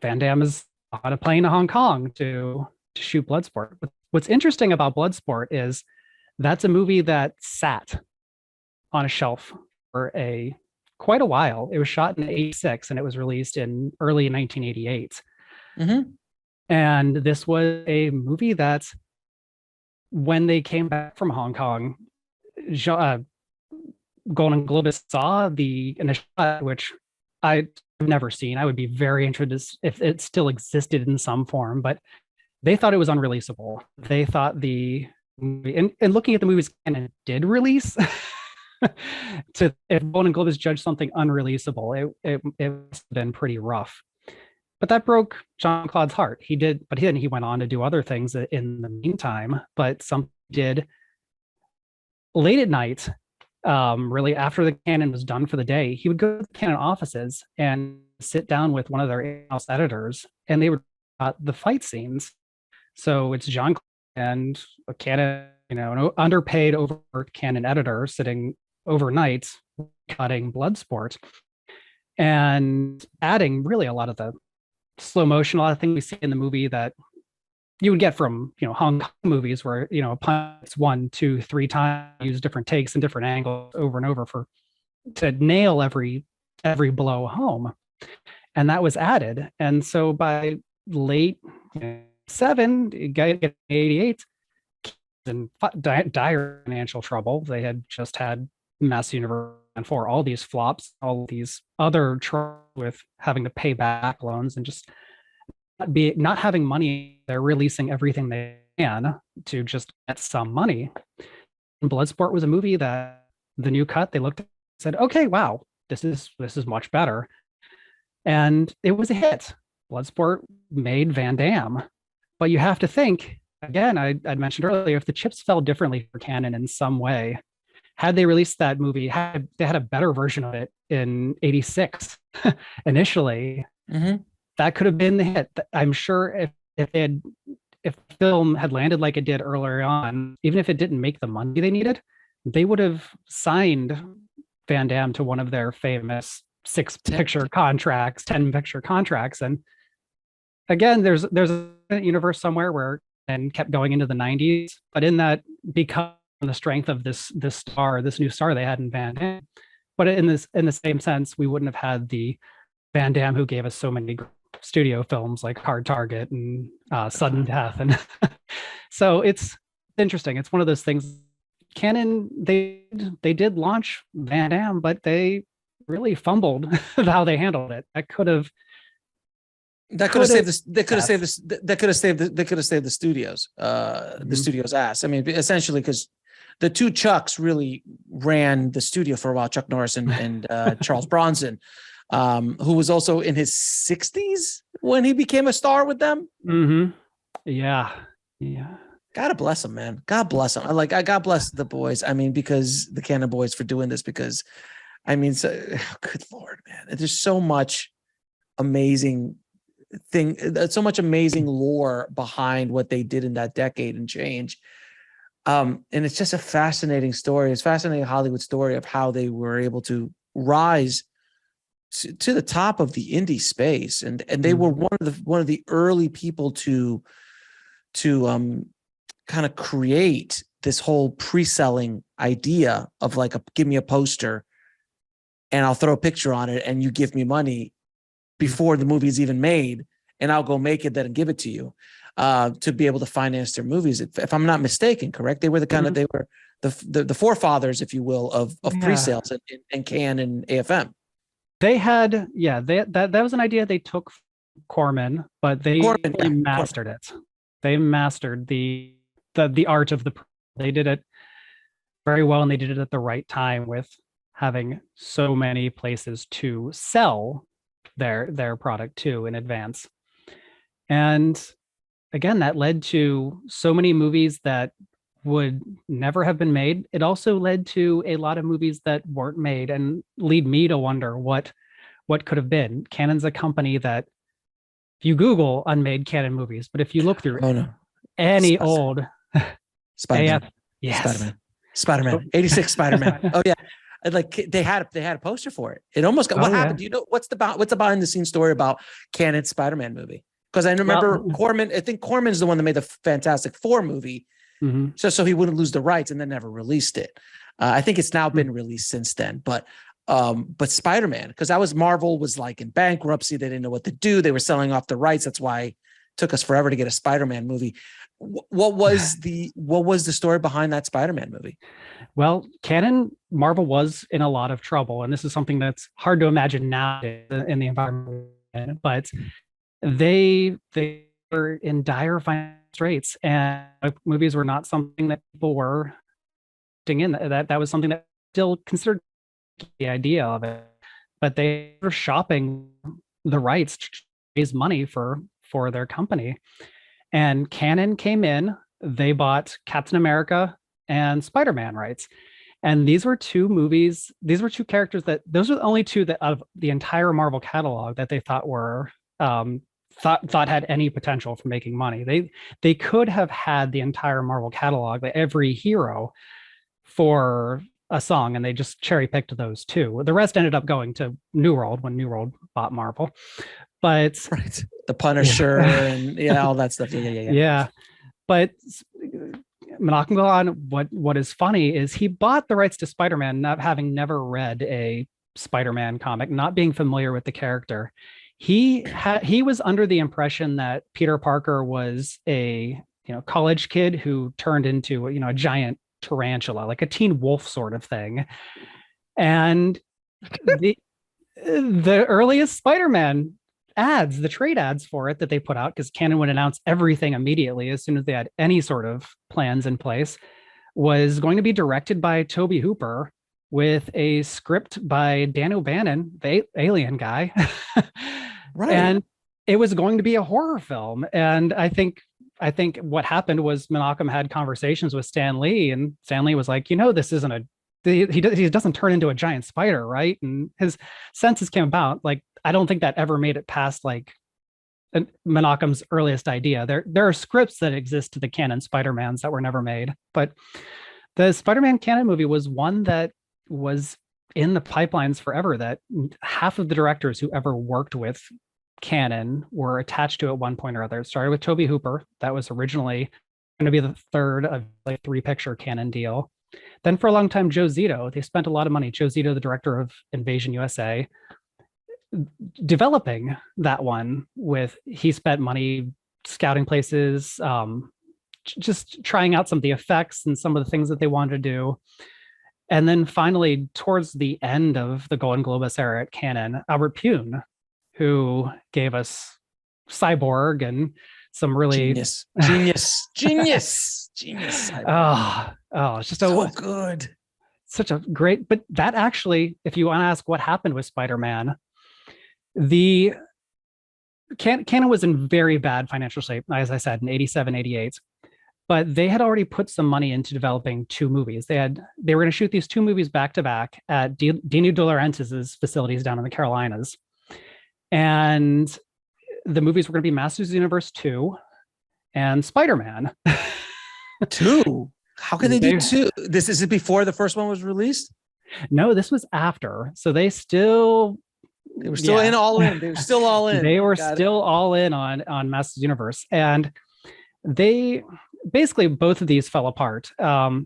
Van Damme is on a plane to Hong Kong to shoot Bloodsport. What's interesting about Bloodsport is that's a movie that sat on a shelf for quite a while. It was shot in 1986 and it was released in early 1988. And this was a movie that when they came back from Hong Kong, Golden Globus saw the initial shot, which I've never seen. I would be very interested if it still existed in some form, but they thought it was unreleasable. They thought the movie, and looking at the movies Canon did release, if Golden Globus judged something unreleasable, it must have been pretty rough. But that broke Jean-Claude's heart. He went on to do other things in the meantime, but some did late at night, really after the Canon was done for the day, he would go to the Canon offices and sit down with one of their in-house editors, and they would the fight scenes. So it's John and a Canon, an underpaid, overworked Canon editor sitting overnight cutting Bloodsport and adding really a lot of the slow motion, a lot of things we see in the movie that you would get from Hong Kong movies where a punch 1, 2, 3 times, use different takes and different angles over and over to nail every blow home, and that was added. And so by late 7, get 88, in dire financial trouble. They had just had Mass Universe and for all these flops, all these other troubles with having to pay back loans and just not having money. They're releasing everything they can to just get some money. And Bloodsport was a movie that the new cut, they looked at and said, okay, wow, this is much better. And it was a hit. Bloodsport made Van Damme. But you have to think, again, I'd mentioned earlier, if the chips fell differently for Canon in some way, had they released that movie, they had a better version of it in 86 initially, that could have been the hit. I'm sure if the film had landed like it did earlier on, even if it didn't make the money they needed, they would have signed Van Damme to one of their famous 6-picture contracts, 10-picture contracts. And again, there's a universe somewhere where and kept going into the 90s, but in that, because of the strength of this new star they had in Van Damme, but in the same sense, we wouldn't have had the Van Damme who gave us so many studio films like Hard Target and Sudden Death. And so it's interesting. It's one of those things. Canon, they did launch Van Damme, but they really fumbled how they handled it. That could have saved this. They could have saved this. They could have saved the studios. The studio's ass. I mean, essentially, because the two Chucks really ran the studio for a while. Chuck Norris and Charles Bronson, who was also in his 60s when he became a star with them. Yeah. God bless him, man. God bless him. God bless the boys. I mean, because the Canon boys for doing this, because I mean, good Lord, man. There's so much amazing so much amazing lore behind what they did in that decade and change. And it's just a fascinating story. It's a fascinating Hollywood story of how they were able to rise to the top of the indie space. And they were one of the early people to kind of create this whole pre-selling idea of like, give me a poster and I'll throw a picture on it and you give me money before the movie is even made, and I'll go make it then and give it to you to be able to finance their movies. If I'm not mistaken, correct? They were the kind of, they were the forefathers, if you will, of pre-sales and Can and AFM. They had, that was an idea they took from Corman, but they mastered it. They mastered the art of they did it very well, and they did it at the right time with having so many places to sell their product to in advance. And again, that led to so many movies that would never have been made. It also led to a lot of movies that weren't made, and lead me to wonder what could have been. Canon's a company that, if you Google unmade Canon movies, but if you look through any old Spider-Man, Spider-Man, 86 Spider-Man. Oh yeah. Like they had a poster for it. It almost got, what happened? Do you know what's the behind the scenes story about Canon's Spider-Man movie? Because I remember Corman, I think Corman's the one that made the Fantastic Four movie. So he wouldn't lose the rights, and then never released it. I think it's now been released since then, but Spider-Man, because that was Marvel was like in bankruptcy. They didn't know what to do. They were selling off the rights. That's why it took us forever to get a Spider-Man movie. What was the story behind that Spider-Man movie? Well, Marvel was in a lot of trouble, and this is something that's hard to imagine now in the environment, but they were in dire financial straits, and movies were not something that people were in. That was something that still considered the idea of it, but they were shopping the rights to raise money for their company. And Canon came in, they bought Captain America and Spider-Man rights. And these were two characters those were the only two that of the entire Marvel catalog that they thought were thought had any potential for making money. They could have had the entire Marvel catalog, like every hero for a song, and they just cherry picked those two. The rest ended up going to New World when New World bought Marvel. But right, the Punisher and all that stuff. Yeah. But Menachem Golan, what is funny is he bought the rights to Spider-Man, not having never read a Spider-Man comic, not being familiar with the character. He was under the impression that Peter Parker was a college kid who turned into a giant tarantula, like a teen wolf sort of thing. And the earliest Spider-Man ads, the trade ads for it that they put out, because Canon would announce everything immediately as soon as they had any sort of plans in place, was going to be directed by Tobe Hooper with a script by Dan O'Bannon, the alien guy. Right. And it was going to be a horror film. And I think what happened was Menachem had conversations with Stan Lee, and Stan Lee was like, this isn't he doesn't turn into a giant spider, right? And his senses came about. Like, I don't think that ever made it past like Menachem's earliest idea. There are scripts that exist to the canon Spider-Mans that were never made, but the Spider-Man canon movie was one that was in the pipelines forever, that half of the directors who ever worked with canon were attached to at one point or other. It started with Tobe Hooper. That was originally going to be the third of like 3-picture canon deal. Then for a long time, Joe Zito, they spent a lot of money. Joe Zito, the director of Invasion USA, developing that one he spent money scouting places, just trying out some of the effects and some of the things that they wanted to do. And then finally, towards the end of the Golden Globus era at Canon, Albert Pune, who gave us Cyborg and some really genius. It's just so good. Such a great, but that actually, if you want to ask what happened with Spider-Man, the Canon was in very bad financial shape, as I said, in 87, 88. But they had already put some money into developing 2 movies. They were going to shoot these 2 movies back to back at Dino De Laurentiis' facilities down in the Carolinas. And the movies were going to be Masters of the Universe 2 and Spider-Man 2. How could they do 2? This is it before the first one was released? No, this was after. So they were still all in. They were still all in. They were still all in on Masters of the Universe. And they basically, both of these fell apart. But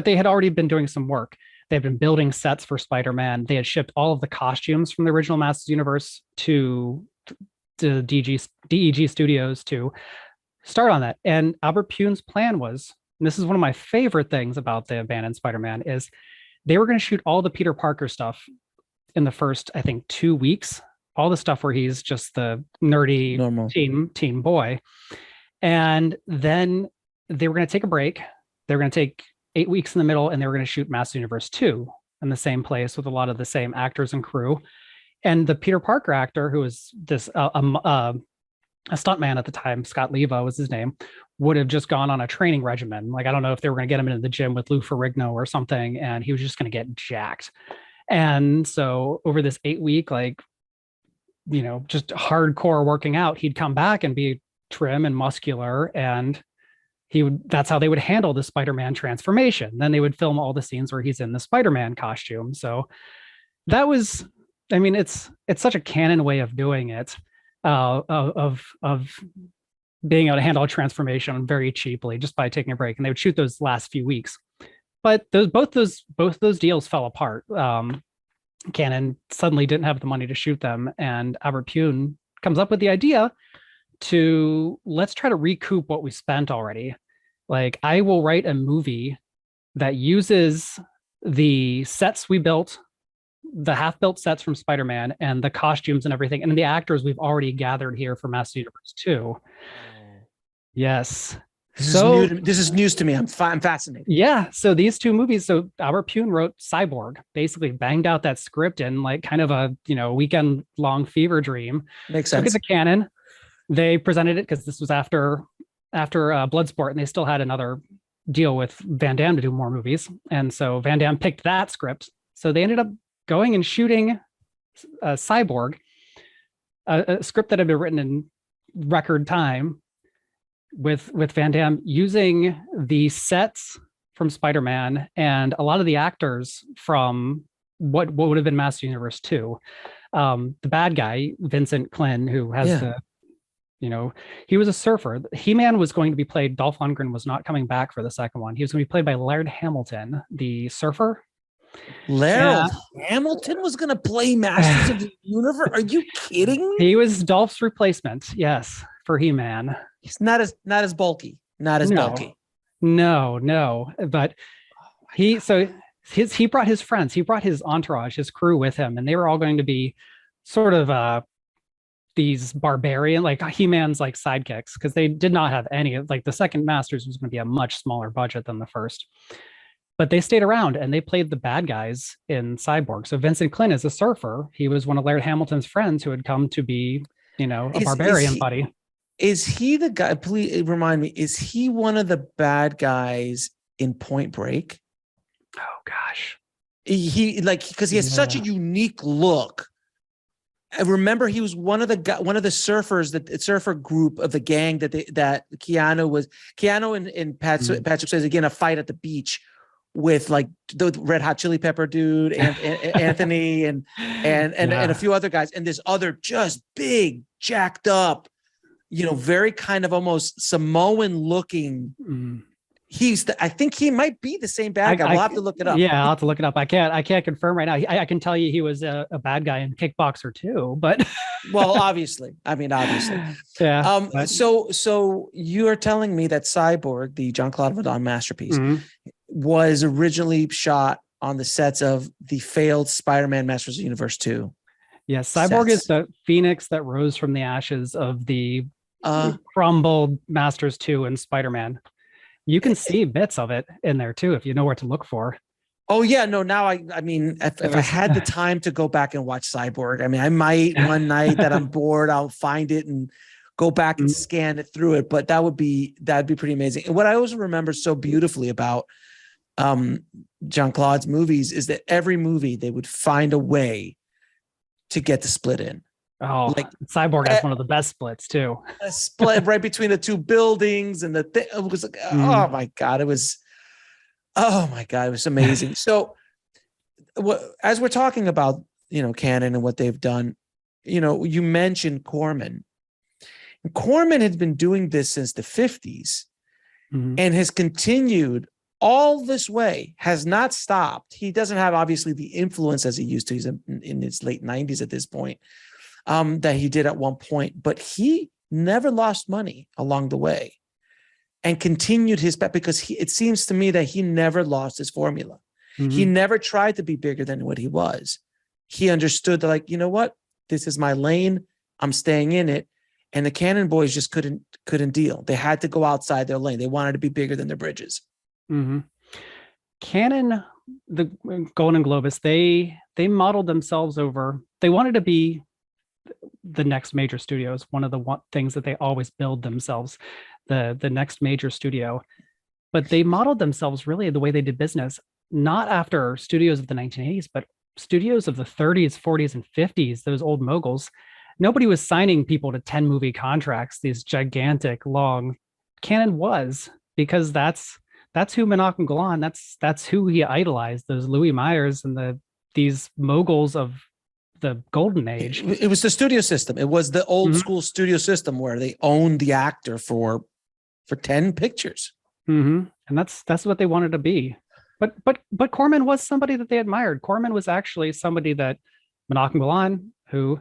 they had already been doing some work. They had been building sets for Spider-Man. They had shipped all of the costumes from the original Masters of the Universe to DEG Studios to start on that. And Albert Pune's plan was, and this is one of my favorite things about the abandoned Spider-Man, is they were going to shoot all the Peter Parker stuff in the first, I think, 2 weeks. All the stuff where he's just the nerdy normal teen boy. And then they were going to take a break. They were going to take 8 weeks in the middle, and they were going to shoot Master Universe 2 in the same place with a lot of the same actors and crew. And the Peter Parker actor, who was this a stuntman at the time, Scott Leva was his name, would have just gone on a training regimen. Like, I don't know if they were going to get him into the gym with Lou Ferrigno or something, and he was just going to get jacked. And so over this 8-week, just hardcore working out, he'd come back and be trim and muscular, and that's how they would handle the Spider-Man transformation. Then they would film all the scenes where he's in the Spider-Man costume. So that was, it's such a canon way of doing it, of being able to handle a transformation very cheaply just by taking a break. And they would shoot those last few weeks. But both those deals fell apart. Canon suddenly didn't have the money to shoot them, and Albert Pune comes up with the idea to, let's try to recoup what we spent already. Like, I will write a movie that uses the sets we built, the half-built sets from Spider-Man, and the costumes and everything, and the actors we've already gathered here for Master Universe 2. Yes. This is news to me. I'm fascinated. Yeah. So these 2 movies. So Albert Pune wrote Cyborg, basically banged out that script in like kind of a weekend long fever dream. Makes sense. Took it to Canon. They presented it because this was after Bloodsport, and they still had another deal with Van Damme to do more movies, and so Van Damme picked that script. So they ended up going and shooting Cyborg. a script that had been written in record time with Van Damme using the sets from Spider-Man and a lot of the actors from what would have been Master Universe 2. The bad guy, Vincent Klin, who has Yeah. the, he was a surfer. He-Man was going to be played, Dolph Lundgren was not coming back for the second one. He was going to be played by Laird Hamilton, the surfer. Laird Yeah. Hamilton was going to play Masters of the Universe. Are you kidding me? He was Dolph's replacement, yes, for He-Man. He's not as bulky. Not as bulky. No. But he brought his friends, he brought his entourage, his crew with him, and they were all going to be sort of these barbarian, like He-Man's like sidekicks, because they did not have any of, like, the second Masters was going to be a much smaller budget than the first. But they stayed around and they played the bad guys in Cyborg. So Vincent Klin is a surfer. He was one of Laird Hamilton's friends who had come to be, a barbarian buddy. Is he the guy? Please remind me. Is he one of the bad guys in Point Break? Oh gosh, because he has such a unique look. I remember he was one of the surfers, that surfer group of the gang that Keanu and Patrick Swayze again, a fight at the beach with like the Red Hot Chili Pepper dude and Anthony and a few other guys, and this other just big jacked up, very kind of almost Samoan looking. I think he might be the same bad guy. We'll have to look it up. Yeah, I'll have to look it up. I can't confirm right now. I can tell you he was a bad guy in Kickboxer too, but well, obviously. Yeah. So you are telling me that Cyborg, the Jean-Claude Van Damme masterpiece, was originally shot on the sets of the failed Spider-Man Masters of the Universe 2. Yes, Cyborg is the phoenix that rose from the ashes of the crumbled Masters 2 and Spider-Man. You can see bits of it in there too, if you know where to look for. Oh yeah, no. Now if I had the time to go back and watch Cyborg, I might one night that I'm bored, I'll find it and go back and scan it through it. But that'd be pretty amazing. And what I always remember so beautifully about Jean-Claude's movies is that every movie they would find a way to get the split in. Oh, like Cyborg has one of the best splits too. A split right between the two buildings, and it was like, oh my god, it was amazing. So, as we're talking about, Canon and what they've done, you mentioned Corman. Corman had been doing this since the 50s and has continued all this way, has not stopped. He doesn't have obviously the influence as he used to. He's in his late 90s at this point. That he did at one point, but he never lost money along the way and continued his bet, because it seems to me that he never lost his formula. He never tried to be bigger than what he was. He understood that, like, you know what, this is my lane, I'm staying in it. And the Cannon boys just couldn't deal. They had to go outside their lane. They wanted to be bigger than their bridges. Cannon, the Golden Globus, they modeled themselves over, they wanted to be the next major studio. Is one of the things that they always build themselves, the next major studio. But they modeled themselves really the way they did business, not after studios of the 1980s, but studios of the 30s, 40s, and 50s, those old moguls. Nobody was signing people to 10 movie contracts, these gigantic, long. Cannon was, because that's who Menachem Golan, that's who he idolized, those Louis Mayers and these moguls of the golden age. It was the studio system. It was the old school studio system where they owned the actor for 10 pictures. And that's what they wanted to be. But Corman was somebody that they admired. Corman was actually somebody that Menachem Golan, who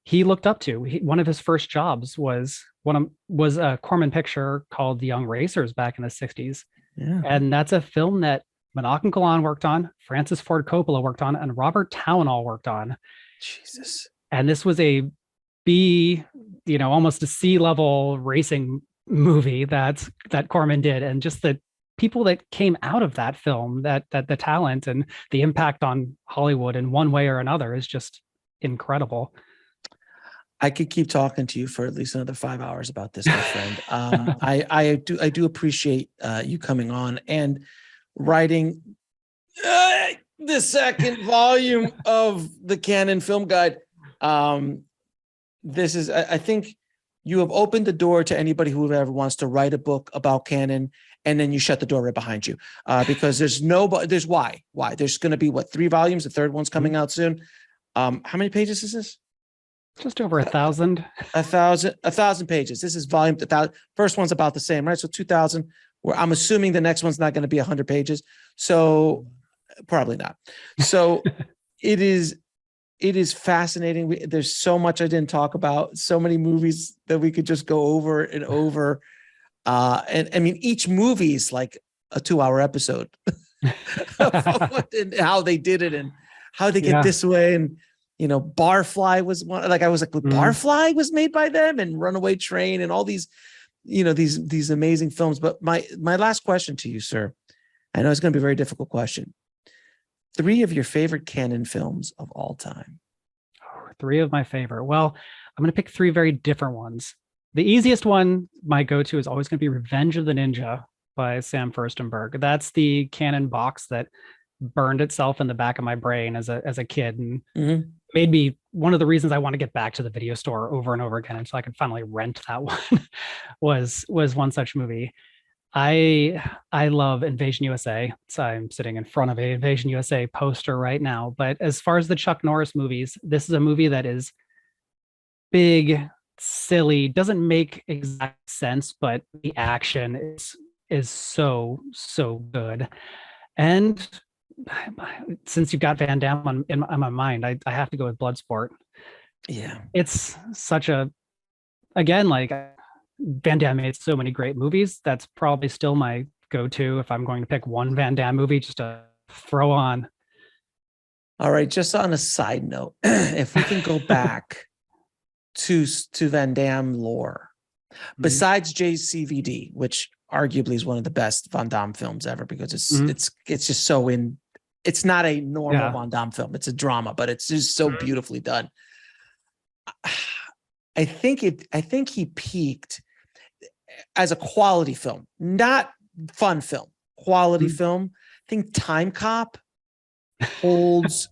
he looked up to. One of his first jobs was a Corman picture called The Young Racers back in the 60s. Yeah. And that's a film that Menachem Golan worked on, Francis Ford Coppola worked on, and Robert Townall worked on. Jesus. And this was a B, almost a C-level racing movie that Corman did. And just the people that came out of that film, that the talent and the impact on Hollywood in one way or another is just incredible. I could keep talking to you for at least another 5 hours about this, my friend. I do appreciate you coming on and writing the second volume of the Canon Film Guide. this is, I think you have opened the door to anybody who ever wants to write a book about canon, and then you shut the door right behind you, because there's why there's going to be 3 volumes. The third one's coming out soon. How many pages is this? Just over 1,000. 1,000 pages. This is volume 1,000. First one's about the same, right? So 2,000. Where I'm assuming the next one's not going to be 100 pages. So probably not. So it is fascinating. There's so much I didn't talk about, so many movies that we could just go over and over. And I mean, each movie is like a 2-hour episode and how they did it and how they get this way. And, you know, Barfly was one, like, I was like, Barfly was made by them, and Runaway Train and all these, you know, these amazing films. But my last question to you, sir, I know it's going to be a very difficult question. 3 of your favorite canon films of all time. 3 of my favorite. Well, I'm going to pick 3 very different ones. The easiest one, my go-to, is always going to be Revenge of the Ninja by Sam Firstenberg. That's the canon box that burned itself in the back of my brain as a kid, and made me, one of the reasons I want to get back to the video store over and over again until I could finally rent that one was one such movie. I love Invasion USA. So I'm sitting in front of a Invasion USA poster right now. But as far as the Chuck Norris movies, this is a movie that is big, silly, doesn't make exact sense, but the action is so good. And since you've got Van Damme in my mind, I have to go with Bloodsport. Yeah, it's such a, again, like, Van Damme made so many great movies. That's probably still my go-to if I'm going to pick one Van Damme movie just to throw on. All right. Just on a side note, if we can go back to Van Damme lore, besides JCVD, which arguably is one of the best Van Damme films ever, because it's just so it's not a normal Van Damme film. It's a drama, but it's just so beautifully done. I think he peaked as a quality film, not fun film, quality film. I think Time Cop holds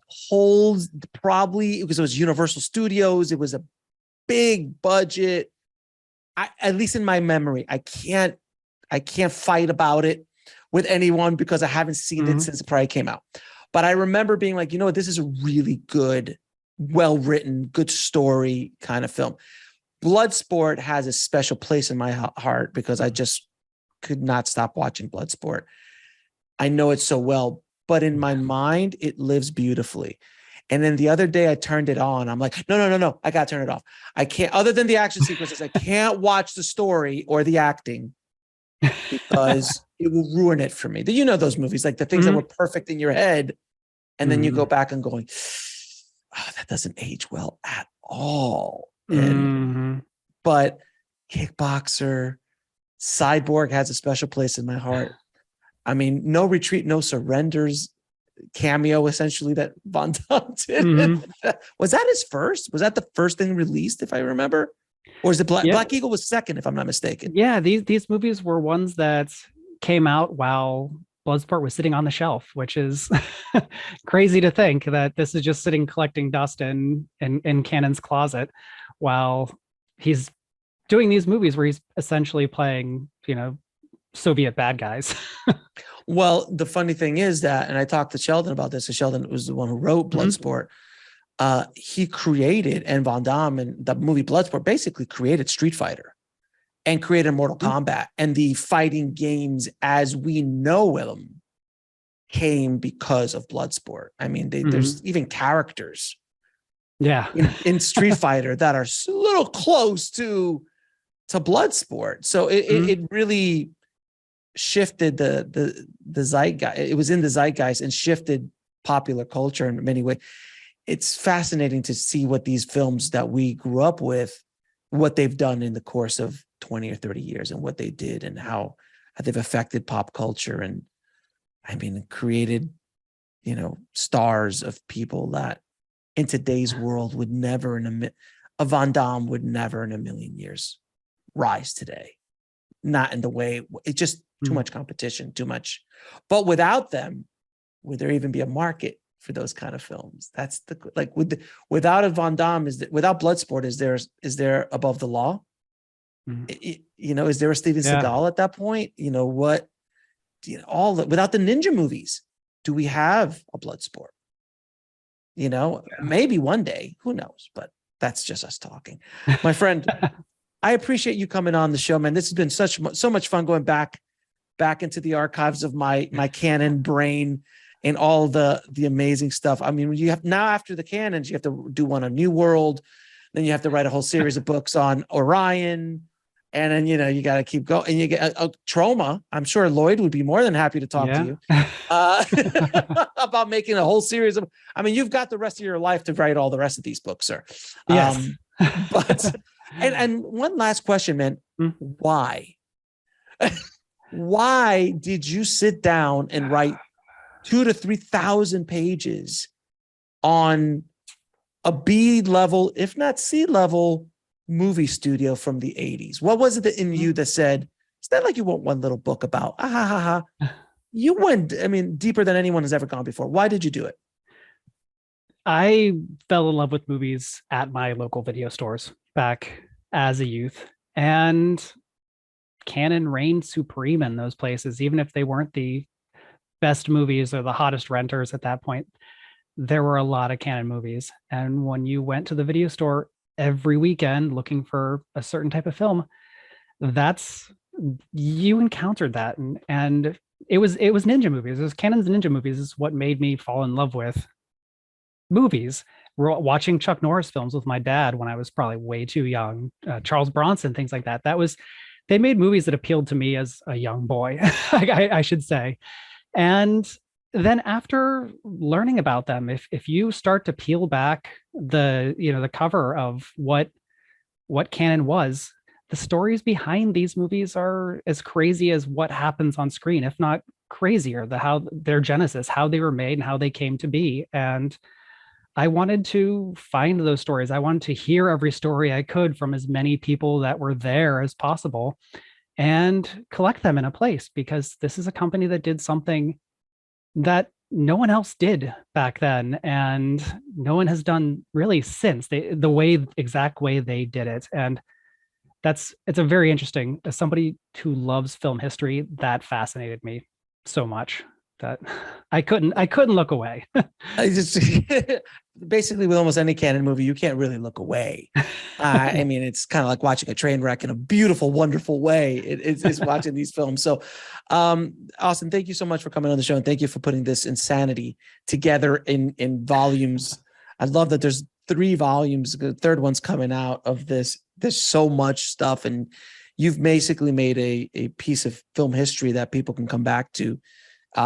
probably, because it was Universal Studios. It was a big budget. At least in my memory, I can't fight about it with anyone because I haven't seen it since it probably came out. But I remember being like, you know what, this is a really good, well-written, good story kind of film. Bloodsport has a special place in my heart because I just could not stop watching Bloodsport. I know it so well, but in my mind, it lives beautifully. And then the other day I turned it on. I'm like, no, I got to turn it off. I can't, other than the action sequences, I can't watch the story or the acting because it will ruin it for me. You know those movies, like the things that were perfect in your head, and then you go back and going, oh, that doesn't age well at all. And but Kickboxer, Cyborg has a special place in my heart. I mean, No Retreat, No Surrenders cameo essentially that Von Damme did. Was that his first? Was that the first thing released, if I remember? Or is it Black Eagle was second, if I'm not mistaken? Yeah, these movies were ones that came out while Bloodsport was sitting on the shelf, which is crazy to think that this is just sitting collecting dust in Cannon's closet while he's doing these movies where he's essentially playing, you know, Soviet bad guys. Well, the funny thing is that, and I talked to Sheldon about this, and Sheldon was the one who wrote Bloodsport. He created, and Van Damme and the movie Bloodsport basically created Street Fighter and created Mortal Kombat, and the fighting games as we know them came because of Bloodsport. I mean, there's even characters in Street Fighter that are a little close to Bloodsport. So it really shifted the zeitgeist. It was in the zeitgeist and shifted popular culture in many ways. It's fascinating to see what these films that we grew up with, what they've done in the course of 20 or 30 years, and what they did and how they've affected pop culture. And I mean, created, you know, stars of people that in today's world would never a Van Damme would never in a million years rise today. Not in the way, it's just too much competition, too much. But without them, would there even be a market for those kind of films. That's without a Van Damme, without Bloodsport, is there Above the Law? Is there a Steven Seagal at that point? Without the ninja movies, do we have a Bloodsport? Maybe one day, who knows? But that's just us talking. My friend, I appreciate you coming on the show, man. This has been so much fun going back into the archives of my Canon brain and all the amazing stuff. I mean, you have now, after the Canons, you have to do one on New World, then you have to write a whole series of books on Orion, and then you got to keep going, and you get a Trauma. I'm sure Lloyd would be more than happy to talk to you about making a whole series of. I mean, you've got the rest of your life to write all the rest of these books, sir. Yes. But and one last question, man. Why? Why did you sit down and write 2,000 to 3,000 pages on a B level, if not C level, movie studio from the 80s? What was it in you that said, it's not like you want one little book about, you went, deeper than anyone has ever gone before. Why did you do it? I fell in love with movies at my local video stores back as a youth, and Canon reigned supreme in those places. Even if they weren't the best movies or the hottest renters at that point, there were a lot of Canon movies. And when you went to the video store every weekend looking for a certain type of film, you encountered that. And it was ninja movies. It was Canon's ninja movies is what made me fall in love with movies. We're watching Chuck Norris films with my dad when I was probably way too young, Charles Bronson, things like that. They made movies that appealed to me as a young boy, I should say. And then after learning about them, if you start to peel back the cover of what Canon was, the stories behind these movies are as crazy as what happens on screen, if not crazier. How their genesis, how they were made, and how they came to be. And I wanted to find those stories. I wanted to hear every story I could from as many people that were there as possible and collect them in a place, because this is a company that did something that no one else did back then, and no one has done really since, the exact way they did it. And it's a very interesting, as somebody who loves film history, that fascinated me so much that I couldn't look away. I just basically, with almost any Canon movie, you can't really look away. It's kind of like watching a train wreck in a beautiful, wonderful way. It's watching these films. So, Austin, thank you so much for coming on the show, and thank you for putting this insanity together in volumes. I love that there's 3 volumes. The third one's coming out of this. There's so much stuff, and you've basically made a piece of film history that people can come back to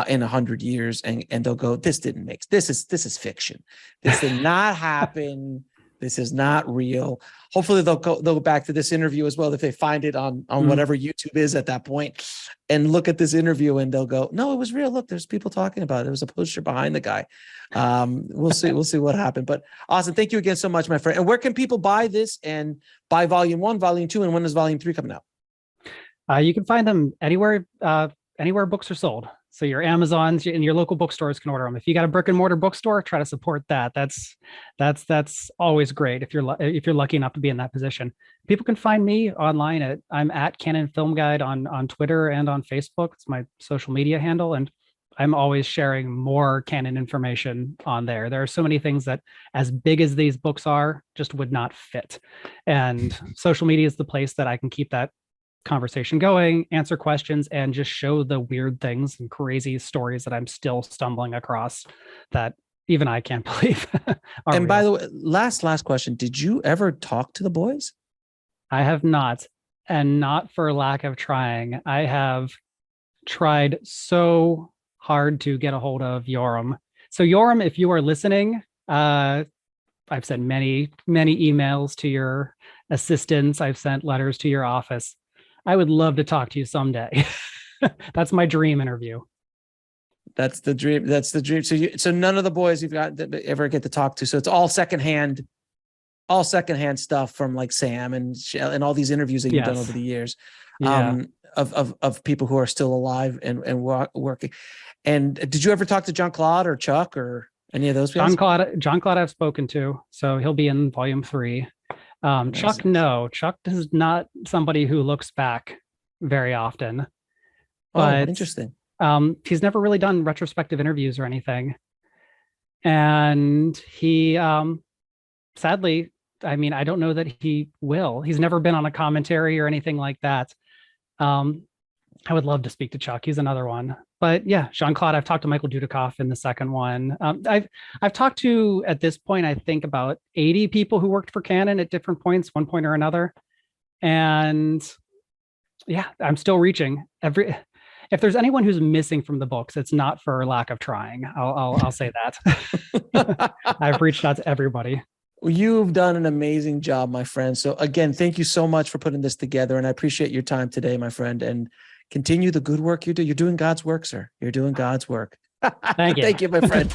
in 100 years, and they'll go, this is fiction. This did not happen. This is not real. Hopefully they'll go back to this interview as well, if they find it on whatever YouTube is at that point, and look at this interview, and they'll go, no, it was real. Look, there's people talking about it. There was a poster behind the guy. We'll see what happened. But Austin, thank you again so much, my friend. And where can people buy this and buy volume 1, volume 2, and when is volume 3 coming out? You can find them anywhere books are sold. So your Amazons and your local bookstores can order them. If you got a brick and mortar bookstore, try to support that. That's always great if you're lucky enough to be in that position. People can find me online I'm at Canon Film Guide on Twitter and on Facebook. It's my social media handle, and I'm always sharing more Canon information on there. There are so many things that, as big as these books are, just would not fit. And social media is the place that I can keep that conversation going, answer questions, and just show the weird things and crazy stories that I'm still stumbling across that even I can't believe. And by the way, last question, did you ever talk to the boys? I have not, and not for lack of trying. I have tried so hard to get a hold of Yoram. So Yoram, if you are listening, I've sent many emails to your assistants. I've sent letters to your office. I would love to talk to you someday. That's my dream interview. That's the dream. So none of the boys you've got that ever get to talk to. So it's all secondhand stuff from like Sam and all these interviews that you've done over the years, of people who are still alive and working. And did you ever talk to Jean-Claude or Chuck or? Any of those guys? John Claude I've spoken to, so he'll be in volume 3. Chuck, no. Chuck is not somebody who looks back very often. But interesting. He's never really done retrospective interviews or anything. And he, sadly, I mean, I don't know that he will. He's never been on a commentary or anything like that. I would love to speak to Chuck. He's another one. But yeah, Jean-Claude, I've talked to Michael Dudikoff in the second one. I've talked to, at this point, I think about 80 people who worked for Canon at different points, one point or another. And yeah, I'm still reaching. If there's anyone who's missing from the books, it's not for lack of trying. I'll say that. I've reached out to everybody. Well, you've done an amazing job, my friend. So again, thank you so much for putting this together. And I appreciate your time today, my friend, and continue the good work you do. You're doing God's work, sir. You're doing God's work. Thank you. Thank you, my friend.